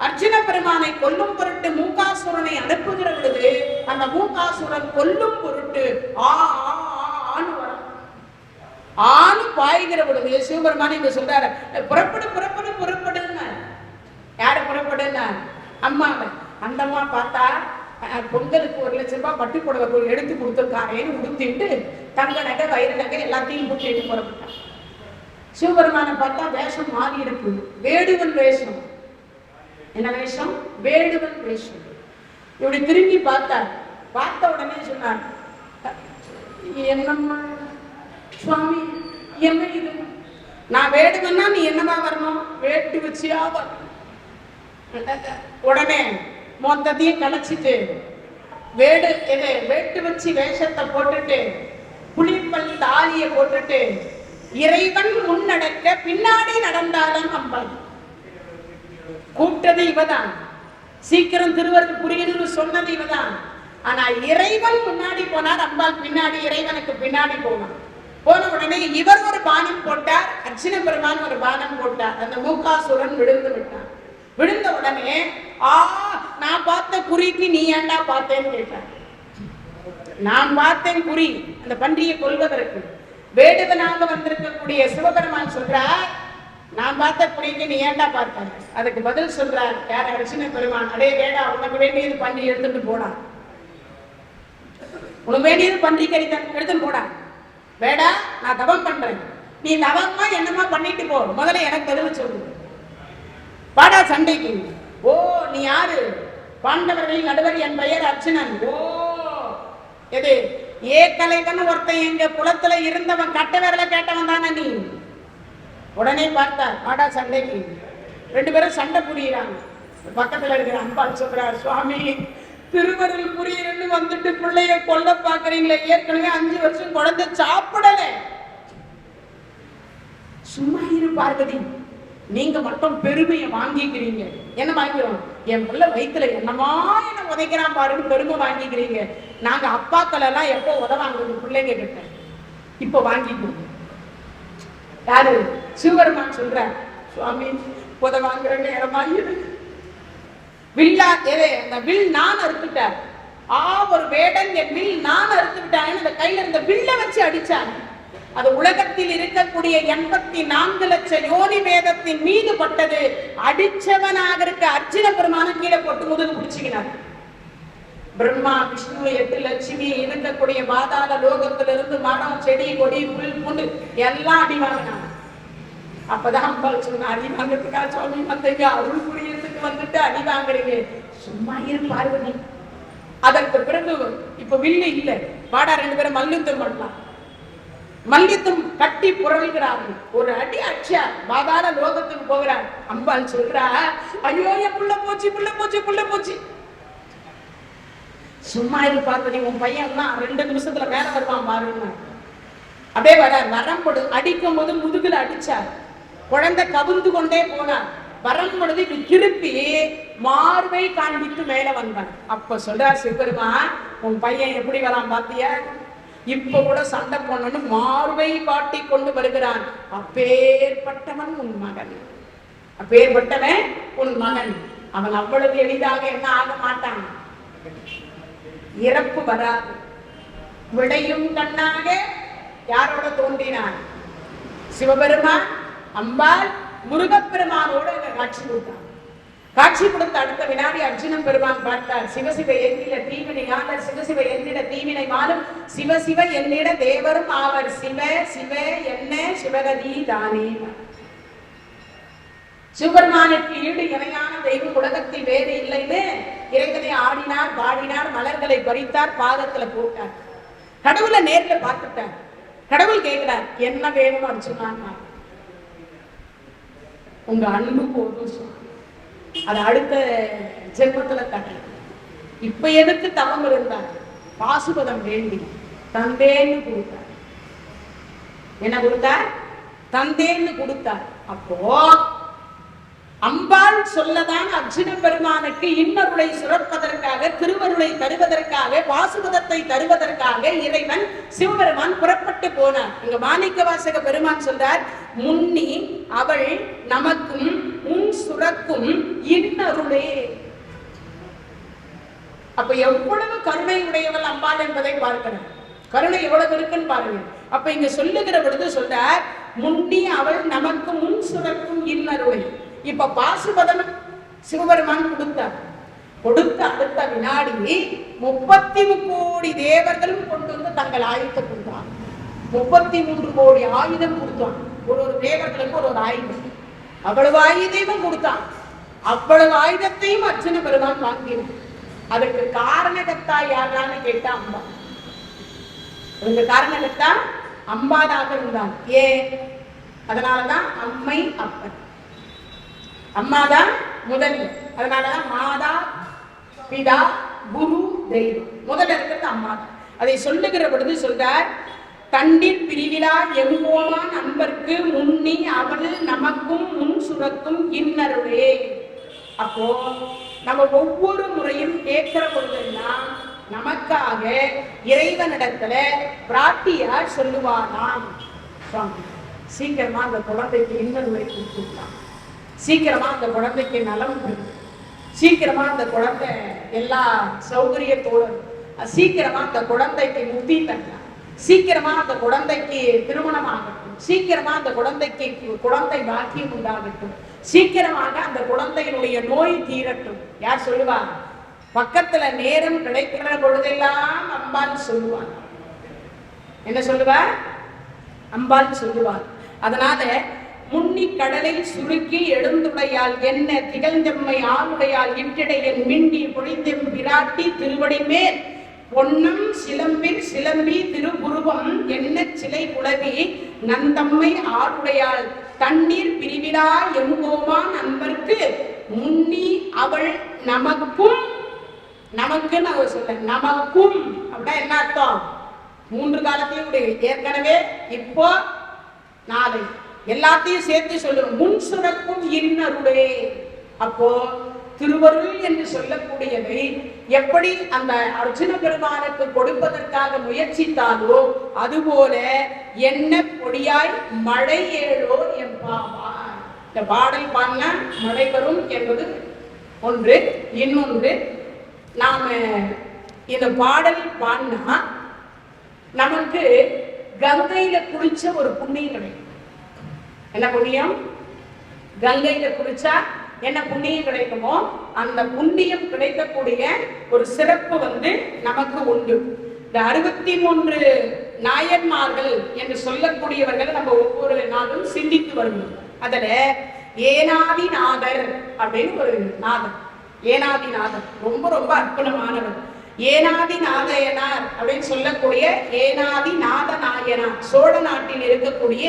அர்ஜுன பெருமானை கொல்லும் பொருட்டு மூகாசுரனை அனுப்புகிற பொழுது அந்த மூகாசுரன் கொல்லும் பொருட்டு ஆணு பாய்கிற பொழுது சிவபெருமான் இங்க சொல்றாரு, புறப்படு புறப்படு புறப்படுன்னு. யாரு புறப்படுன்னா? அம்மாவை. அந்த அம்மா பார்த்தா பொங்கலுக்கு 1 லட்சம் ரூபாய் பட்டு புடவை எடுத்து கொடுத்துருக்காரேன்னு உடுத்திட்டு தங்க நகை வயிறு நகை எல்லாத்தையும் போட்டு புறப்பட்டான். சிவபெருமானை பார்த்தா வேஷம் மாறி இருக்கு. வேடுவன் வேஷம். என்ன வேஷம்? வேடுவன் வேஷம். இப்படி திரும்பி பார்த்தார். பார்த்த உடனே சொன்னார், என்னம்மா சுவாமி, என்ன இது? நான் வேடுவன்னா நீ என்னவா வரணும்? வேட்டு வச்சியா வரணும். உடனே மொத்தத்தையும் கலைச்சிட்டு வேட்டு வச்சு வேஷத்தை போட்டுட்டு புலிப்பல் தாலிய போட்டுட்டு இறைவன் முன்னடக்க பின்னாடி நடந்தாலும் அம்பல். கூப்பிட்டது இவதான். சீக்கிரம் திருவருள் புரியணும்னு சொன்னது இவதான். ஆனா இறைவன் முன்னாடி போனார், அம்பாள் பின்னாடி இறைவனுக்கு பின்னாடி போனார். போன உடனே இவர் ஒரு பானம் போட்டார், அர்ஜுன பெருமான் ஒரு பானம் போட்டார். அந்த மூகாசுரன் விழுந்து விட்டான். விழுந்த உடனே நான் பார்த்த குறிக்கு நீ ஏண்டா பார்த்தேன்னு கேட்டார். நான் பார்த்தேன் குறி அந்த பன்றியை கொல்வதற்கு. வேடுவனாக வந்திருக்கக்கூடிய சிவபெருமான் சொல்றார், நான் பார்த்த குறிக்கு நீ ஏண்டா பார்த்தாங்க. அதுக்கு பதில் சொல்றார் யார்? அர்ஜுன பெருமான். அடே வேடா, உனக்கு வேண்டியது பன்றி எடுத்துட்டு போடா, உனக்கு வேண்டியது பன்றி கறி எடுத்துட்டு போடா. வேடா, நான் தவம் பண்றேன், நீ தவமா என்னமா பண்ணிட்டு போ, முதல்ல எனக்கு பதில் சொல்லு, பாடா சண்டைக்கு. ஓ நீ யாரு? பாண்டவர்களின் நடுவர், என் பெயர் அர்ஜுனன். ஓ எது ஏகலைவன் ஒருத்தன் எங்க குலத்துல இருந்தவன், கட்ட விரல கேட்டவன் தானே நீ? உடனே பார்த்தார், பாடா சண்டைக்கு. ரெண்டு பேரும் சண்டை புரியுறாங்க. பக்கத்துல இருக்கிற அம்பாள் சொல்றார், சுவாமி திருவருள் புரியன்னு வந்துட்டு பிள்ளைய கொல்ல பாக்குறீங்களே, ஏற்கனவே 5 வருஷம் குழந்தை சாப்பிடல. சும்மா இரு பார்வதி, நீங்க மட்டும் பெருமையை வாங்கிக்கிறீங்க. என்ன வாங்கிறோம்? என் பிள்ளை வயிற்றுல என்னமா என்ன உதைக்கிறான் பாருன்னு பெருமை வாங்கிக்கிறீங்க. நாங்க அப்பாக்கள் எல்லாம் எப்போ உதவாங்க பிள்ளைங்க கிட்ட, இப்ப வாங்கிக்கிறோம். யாரு? சிவபெருமான் சொல்ற, சுவாமி உதவாங்கிற நேரமா இருக்கு. வில்லா அந்த வில் நான் அறுத்துட்டார். ஒரு வேடன் என் வில் நான் அறுத்து விட்டாங்க. அந்த கையில இருந்த வில்ல வச்சு அடிச்சாங்க. அது உலகத்தில் இருக்கக்கூடிய 84 லட்சம் யோனி வேதத்தின் மீது பட்டது. அடிச்சவனாக இருக்க அர்ஜுன பெருமான கீழே போட்டு முதுகு பிடிச்சுக்கினார். பிரம்மா விஷ்ணு 8 லட்சுமி இருக்கக்கூடிய பாதாள லோகத்திலிருந்து மரம் செடி கொடி புல் பூண்டு எல்லாம் அடி வாங்கினாங்க. அப்பதான் அம்பாள் சொன்ன, அடி வாங்கிறதுக்காக சுவாமி வந்தீங்க, அருள் புரியறதுக்கு வந்துட்டு அடி வாங்குறீங்க, சும்மா இரு பார்வதி. அதற்கு பிறகு இப்ப வில்லு இல்ல, வாடா 2 பேரும் மல்யுத்தம் பண்ணலாம். மல்யுத்தம் கட்டி புரள்கிறார்கள். ஒரு அடி அடிச்சா பாதாள லோகத்துக்கு போகிறார். அம்பாள் சொல்றா, ஐயோ என் புள்ள போச்சு, புள்ள போச்சு, புள்ள போச்சு. சும்மா இரு பார்வதி, உன் பையன் தான் 2 நிமிஷத்துல வேற வருவான் பாருங்க. அப்படியே வர வரம்பொடு அடிக்கும் போது முதுகுல அடிச்சார். குழந்தை கவுந்து கொண்டே போனார். வரும்பொழுது இப்படி திருப்பி மார்பை காண்பித்து மேல வந்தான். அப்ப சொல்றார் சிவபெருமான், உன் பையன் எப்படி வரான் பாத்தியா? இப்ப கூட சண்டை போனன்னு மார்பை காட்டி கொண்டு வருகிறான். அப்பேற்பட்டவன் உன் மகன், அப்பேற்பட்டவன் உன் மகன். அவன் அவ்வளவு எளிதாக என்ன ஆக மாட்டான். இறப்பு வராது. விடையும் கண்ணாக யாரோட தோன்றினான்? சிவபெருமான், அம்பாள், முருகப்பெருமானோடு காட்சி கொடுத்தான். காட்சி கொடுத்த அடுத்த வினாடி அர்ஜுனன் பெருமான் பார்த்தார். சிவசிவ எண்ணிட தீவினை ஆளர், சிவசிவ எண்ணிட தீவினை மாலும், சிவசிவ எண்ணிட தேவரும் ஆவர். சிவ சிவ என்ன சிவகதி தானே. சிவபெருமானுக்கு ஈடு இணையான தெய்வம் உலகத்தில் வேறு இல்லைன்னு இறைவனை ஆடினார், பாடினார், மலர்களை பறித்தார், பாதத்துல போட்டார். கடவுளை நேர்ல பார்த்துட்டார். கடவுள் கேட்கிறார், என்ன வேணும் அர்ஜுனா? உங்க அன்பு போதும், அது அடுத்த ஜென்மத்துல தட்டல. இப்ப எதுக்கு தவம் இருந்தார்? பாசுபதம் வேண்டி தந்தேன்னு கொடுத்தார். என்ன கொடுத்தார்? தந்தேன்னு கொடுத்தார். அப்போ அம்பாள் சொல்லதான் அர்ஜுன பெருமானுக்கு இன்னருளை சுரப்பதற்காக, திருவருளை தருவதற்காக, பாசுபதத்தை தருவதற்காக இறைவன் சிவபெருமான் புறப்பட்டு போனார். இங்க மாணிக்க வாசக பெருமான் சொல்றார், முன்னி அவள் நமக்கும் உன் சுரக்கும் இன்னருளே. அப்ப எவ்வளவு கருணை உடையவள் அம்பாள் என்பதை பார்க்கணும். கருணை எவ்வளவு இருக்குன்னு பாருங்க. அப்ப இங்க சொல்லுகிற பொழுது சொல்றார், முன்னி அவள் நமக்கு முன் சுரக்கும் இன்னருளே. இப்ப பாசுபதம் சிவபெருமான் கொடுத்தார். கொடுத்த அடுத்த வினாடி 33 கோடி தேவர்களும் கொண்டு வந்து தங்கள் ஆயுதத்தை கொடுத்தார். 33 கோடி ஆயுதம் கொடுத்தான். ஒரு தேவர்களுக்கு ஒரு ஆயுதம். அவ்வளவு ஆயுதமும் கொடுத்தான். அவ்வளவு ஆயுதத்தையும் அர்ஜுன பெருமான் வாங்கினார். அதுக்கு காரணகர்த்தா யாரான்னு கேட்டா அம்பா. அதுக்கு காரணகர்த்தா அம்பாதாக இருந்தான். ஏன்? அதனாலதான் அம்மை அப்பன். அம்மாதான் முதல்ல. அதனாலதான் மாதா பிதா குரு தெய்வம். முதல்ல இருக்கிறது அம்மா. அதை சொல்லுகிற பொழுது சொல்றார், தண்டில் பிரிவிழா எங்கோமான் அன்பர்க்கு முன்னி அவள் நமக்கும் முன் சுரக்கும் இன்னருளே. அப்போ நம்ம ஒவ்வொரு முறையும் கேட்கிற பொழுதுலாம் நமக்காக இறைவனிடத்துல பிரார்த்தியார் சொல்லுவாராம், சுவாமி சீக்கிரமா அந்த குழந்தைக்கு இன்னொருவரை கொடுத்துட்டான், சீக்கிரமா அந்த குழந்தைக்கு நலம் பெறும், சீக்கிரமா அந்த குழந்தை எல்லா சௌகரியத்தோடு, சீக்கிரமா அந்த குழந்தைக்கு முக்தி தரலாம், சீக்கிரமா அந்த குழந்தைக்கு திருமணம் ஆகட்டும், சீக்கிரமா அந்த குழந்தைக்கு குழந்தை பாக்கியம் உண்டாகட்டும், சீக்கிரமாக அந்த குழந்தையினுடைய நோய் தீரட்டும். யார் சொல்லுவா? பக்கத்துல நேரம் கிடைக்கிற பொழுதெல்லாம் அம்பாள் சொல்லுவார். என்ன சொல்லுவார்? அம்பாள் சொல்லுவார். அதனால முன்னி கடலில் சுருக்கி எழுந்துடையால் என்ன திகழ்ந்தெம்மை ஆளுடையால் இட்டிடையன் மிண்டி பொழிந்தெம் பிராட்டி திருவடி மேல் பொன்னம் சிலம்பில் சிலம்பி திருப்புருவம் என்ன சிலை குலவி நந்தம்மை ஆளுடையால் தண்ணீர் பிரிவிழா எங்கோமா நண்பர்க்கு முன்னி அவள் நமக்கும், நமக்குன்னு அவர் சொல்ல, நமக்கும் அப்படின்னா என்ன அர்த்தம்? 3 காலத்தையும் ஏற்கனவே இப்போ நாளை எல்லாத்தையும் சேர்த்து சொல்லுவோம். முன் சுரக்கும் இன்னருளே. அப்போ திருவருள் என்று சொல்லக்கூடியதை எப்படி அந்த அர்ஜுன பெருமானுக்கு கொடுப்பதற்காக முயற்சித்தாலோ அதுபோல என்ன பொடியாய் மழை ஏழோ என்பாவா. இந்த பாடல் பாடின மழை வரும் என்பது ஒன்று. இன்னொன்று, நாம இந்த பாடல் பாடினா நமக்கு கங்கையில குளிச்ச ஒரு புண்ணியம் கிடைக்கும். என்ன புண்ணியம்? கங்கையில குளிச்சா என்ன புண்ணியம் கிடைக்குமோ அந்த புண்ணியம் கிடைக்கக்கூடிய ஒரு சிறப்பு நமக்கு உண்டு. இந்த 63 நாயன்மார்கள் என்று சொல்லக்கூடியவர்கள் நம்ம ஒவ்வொரு நாளும் சிந்தித்து வருவோம். அதுல ஏனாதிநாதர் அப்படின்னு ஒரு நாதர், ஏனாதிநாதர் ரொம்ப ரொம்ப அற்புதமானவர். ஏனாதிநாதயனார் அப்படின்னு சொல்லக்கூடிய ஏனாதிநாத நாயனார் சோழ நாட்டில் இருக்கக்கூடிய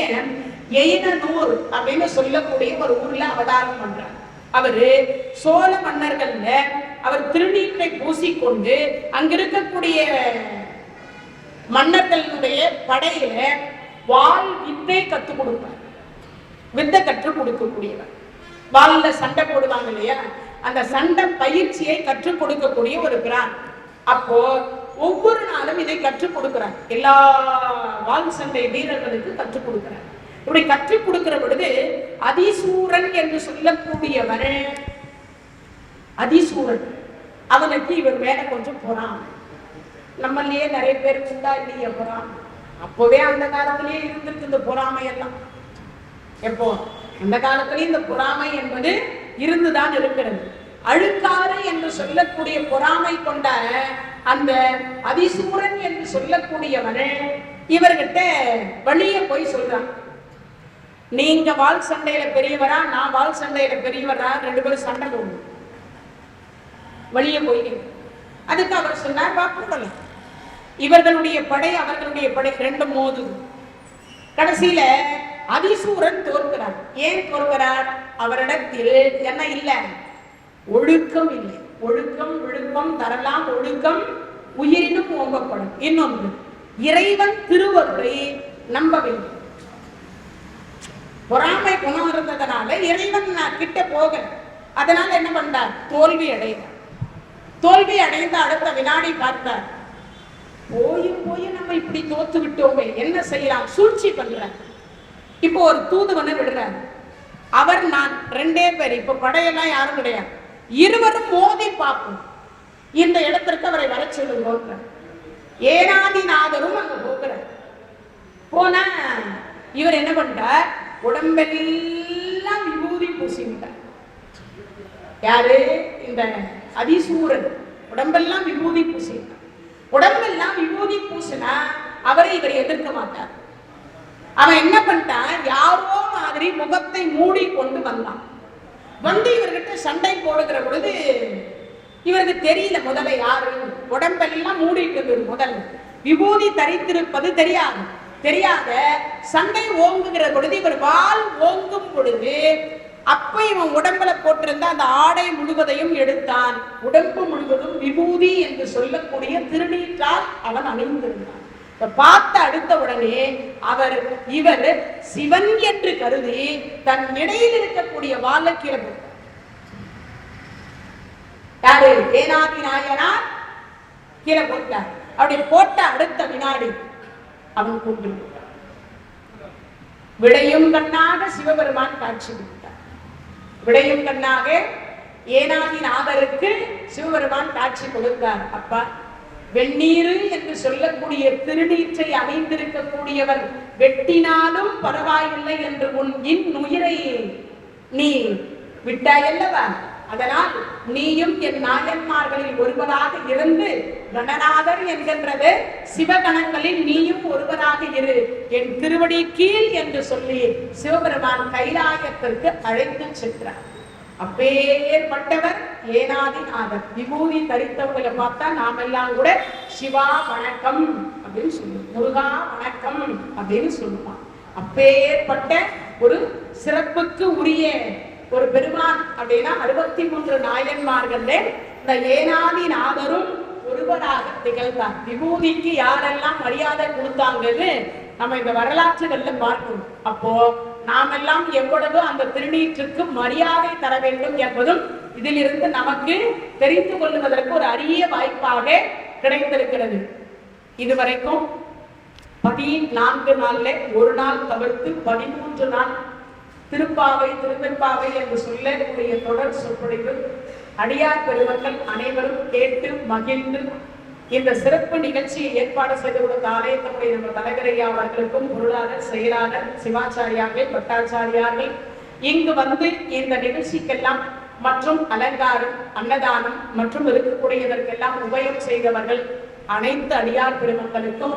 எயினூர் அப்படின்னு சொல்லக்கூடிய ஒரு ஊர்ல அவதாரம் பண்றார். அவரு சோழ மன்னர்கள்ல அவர் திருநீற்றை பூசிக்கொண்டு அங்கிருக்கக்கூடிய மன்னர்களுடைய படையில வாள் வித்தை கற்றுக் கொடுப்பார். வித்தை கற்றுக் கொடுக்கக்கூடியவர். வாள்ல சண்டை போடுவாங்க இல்லையா, அந்த சண்டை பயிற்சியை கற்றுக் கொடுக்கக்கூடிய ஒரு பிரான். அப்போ ஒவ்வொரு நாளும் இதை கற்றுக் கொடுக்கிறார். எல்லா வாள் சண்டை வீரர்களுக்கு கற்றுக் கொடுக்கிறார். இப்படி கற்றுக் கொடுக்கிற பொழுது அதிசூரன் என்று சொல்லக்கூடியவன், அதிசூரன் அவனுக்கு இவர் மேல கொஞ்சம் பொறாமை. நம்மளையே நிறைய பேருக்கு உண்டா இல்லையா பொறாமை? அப்பவே அந்த காலத்திலேயே இருந்திருக்கு இந்த பொறாமை எல்லாம். எப்போ? அந்த காலத்திலேயே இந்த பொறாமை என்பது இருந்துதான் இருக்கிறது. அழுக்காறு என்று சொல்லக்கூடிய பொறாமை கொண்ட அந்த அதிசூரன் என்று சொல்லக்கூடியவன் இவர்கிட்ட வழிய போய் சொல்றான், நீங்க வாள் சண்டையில பெரியவரா, நான் வாள் சண்டையில பெரியவரா, 2 பேரும் சண்டை போடணும். வழிய போய் அதுக்கு அவர் சொன்னார், பார்ப்போம் இவர்களுடைய படை அவர்களுடைய படை 2 மோதுது. கடைசியில அதிசூரன் தோற்கிறார். ஏன் தோற்கிறார்? அவரிடத்தில் என்ன இல்லை? ஒழுக்கம் இல்லை. ஒழுக்கம் விழுப்பம் தரலாம், ஒழுக்கம் உயிரினும் ஓம்பப்படும். இன்னொன்று, இறைவன் திருவருளை நம்பவில்லை. பொறாமை குணம் இருந்ததுனால இறைவன் கிட்ட போக, அதனால என்ன பண்றார்? தோல்வி அடைந்தார். தோல்வி அடைந்த அடுத்த வினாடி பார்த்தார், போய் நம்ம இப்படி தோத்து விட்டோமே, என்ன செய்யலாம்? சூழ்ச்சி பண்றார். இப்போ ஒரு தூதுவனை விடுறார். அவர் நான் 2 பேர், இப்ப படையெல்லாம் யாரும் கிடையாது, இருவரும் மோதி பார்ப்போம், இந்த இடத்திற்கு அவரை வர சொல்லுங்க. ஏனாதிநாதரும் அங்க போகிறார். போனா இவர் என்ன பண்றார்? உடம்பெல்லாம் விபூதி பூசிவிட்டார். யாரு? இந்த அதிசூரன் உடம்பெல்லாம் விபூதி பூசிவிட்டார். உடம்பெல்லாம் விபூதி பூசினா அவரை இவர் எதிர்க்க மாட்டார். அவன் என்ன பண்ணிட்டான்? யாரோ மாதிரி முகத்தை மூடி கொண்டு வந்தான். இவர்கிட்ட சண்டை போடுகிற பொழுது இவருக்கு தெரியல முதல்ல யாரு. உடம்பெல்லாம் மூடிட்டு முதல் விபூதி தரித்திருப்பது தெரியாத சண்டை ஓங்குகிற பொழுது இவர் வாள் ஓங்கும் பொழுது அப்ப இவன் உடம்புல போட்டிருந்த அந்த ஆடை முழுவதையும் எடுத்தான். உடம்பு முழுவதும் விபூதி என்று சொல்லக்கூடிய திருநீற்றால் அவன் அணிந்திருந்தான். பார்த்த அடுத்த உடனே இவர் சிவன் என்று கருதி தன் இடையில் இருக்கக்கூடிய வாளை கீழே போட்டார். யாரு? ஏனாதி நாயனார் கீழே போட்டார். அப்படி போட்ட அடுத்த வினாடி அவன் கூண்டு விடையும் கண்ணாக சிவபெருமான் காட்சி கொடுத்தார். விடையும் கண்ணாக ஏனாதிநாதருக்கு சிவபெருமான் காட்சி கொடுத்தார். அப்பா, வெந்நீரு என்று சொல்லக்கூடிய திருநீற்றை அணிந்திருக்கக்கூடியவர் வெட்டினாலும் பரவாயில்லை என்று உன் இன்னுயிரை நீ விட்டாயல்லவா, அதனால் நீயும் என் நாயன்மார்களில் ஒருவராக இருந்து கணநாதர் என்கின்றது சிவகணங்களில் நீயும் ஒருவராக இரு, என் திருவடி கீழ் என்று சொல்லி சிவபெருமான் கைலாயத்திற்கு அழைத்து சென்றார். அப்பேற்பட்டவர் ஏனாதிநாதர். விபூதி தரித்தவர்களை பார்த்தா நாம எல்லாம் கூட சிவா வணக்கம் அப்படின்னு சொல்லுவோம், முருகா வணக்கம் அப்படின்னு சொல்லுவான். அப்பேற்பட்ட ஒரு சிறப்புக்கு உரிய ஒரு பெருமான் அப்படின்னா 63 நாயன்மார்கள் இந்த ஏனாதிநாதரும் ஒருவராக திகழ்ந்தார். விபூதிக்கு யாரெல்லாம் மரியாதை கொடுத்தாங்கன்னு நம்ம இந்த வரலாற்றுகள்ல பார்க்கணும். அப்போ நாமெல்லாம் எவ்வளவு அந்த திருநீற்றுக்கு மரியாதை தர வேண்டும் என்பதும் இதிலிருந்து நமக்கு தெரிந்து கொள்வதற்கு ஒரு அரிய வாய்ப்பாக கிடைத்திருக்கிறது. இதுவரைக்கும் 14 நாள்ல ஒரு நாள் தவிர்த்து 13 நாள் திருப்பாவை திருவெண்பாவை என்று சொல்லக்கூடிய தொடர் சொற்பொழிவு அடியார் பெருமக்கள் அனைவரும் கேட்டு மகிழ்ந்து இந்த சிறப்பு நிகழ்ச்சியை ஏற்பாடு செய்து கொடுத்த ஆலயத்தினுடைய நம்ம தலைவரையா அவர்களுக்கும் பொருளாளர் செயலாளர் சிவாச்சாரியார்கள் பட்டாச்சாரியார்கள் இங்கு வந்து இந்த நிகழ்ச்சிக்கெல்லாம் மற்றும் அலங்காரம் அன்னதானம் மற்றும் இருக்கக்கூடியதற்கெல்லாம் உபயம் செய்தவர்கள் அனைத்து அடியார் பெருமக்களுக்கும்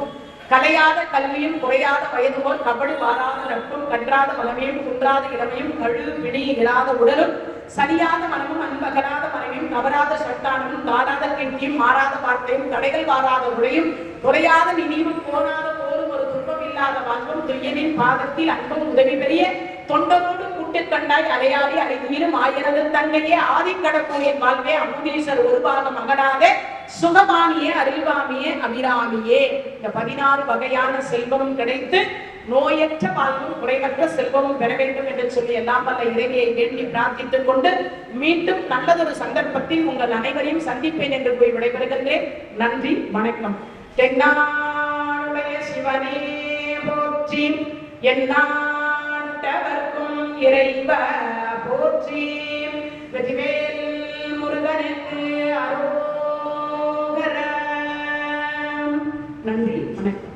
கலையாத கல்வியும் குறையாத வயதுபோல் கபடு வாராத நட்பும் கன்றாத மனமையும் குன்றாத இளமையும் கழு பிணி இல்லாத உடலும் சரியாத மனமும் அன்பகலாத மனைவியும் தவறாத சட்டானமும் தாராத கீர்த்தியும் மாறாத வார்த்தையும் தடைகள் வாராத உடையும் குறையாத நினைவும் போனாத போரும் ஒரு துன்பம் இல்லாத வாழ்வும் துய்யனின் பாதத்தில் அன்பும் உதவி பெரிய தொண்டரோடு கூட்டு கண்டாய் அலையாடி அறிவீரும் ஆயிரது தங்கையே ஆதிக்கடக்கூடிய வாழ்வே அமுதீசர் ஒருபாக மகனாக சுகமானியே அருள்வாமியே அபிராமியே. இந்த 16 வகையான செல்வமும் கிடைத்து நோயற்ற வாழ்வும் குறைவற்ற செல்வமும் பெற வேண்டும் என்று சொல்லி எல்லாம் வல்ல இறைவியை வேண்டி பிரார்த்தித்துக் கொண்டு மீண்டும் நல்லதொரு சந்தர்ப்பத்தில் உங்கள் அனைவரையும் சந்திப்பேன் என்று போய் விடைபெறுகின்றேன். நன்றி, வணக்கம். தென்னாடுடைய சிவனே போற்றி, எந்நாட்டவர்க்கும் இறைவ போற்றி, வெற்றிவேல் முருகனுக்கு அரோகரா. நன்றி, வணக்கம்.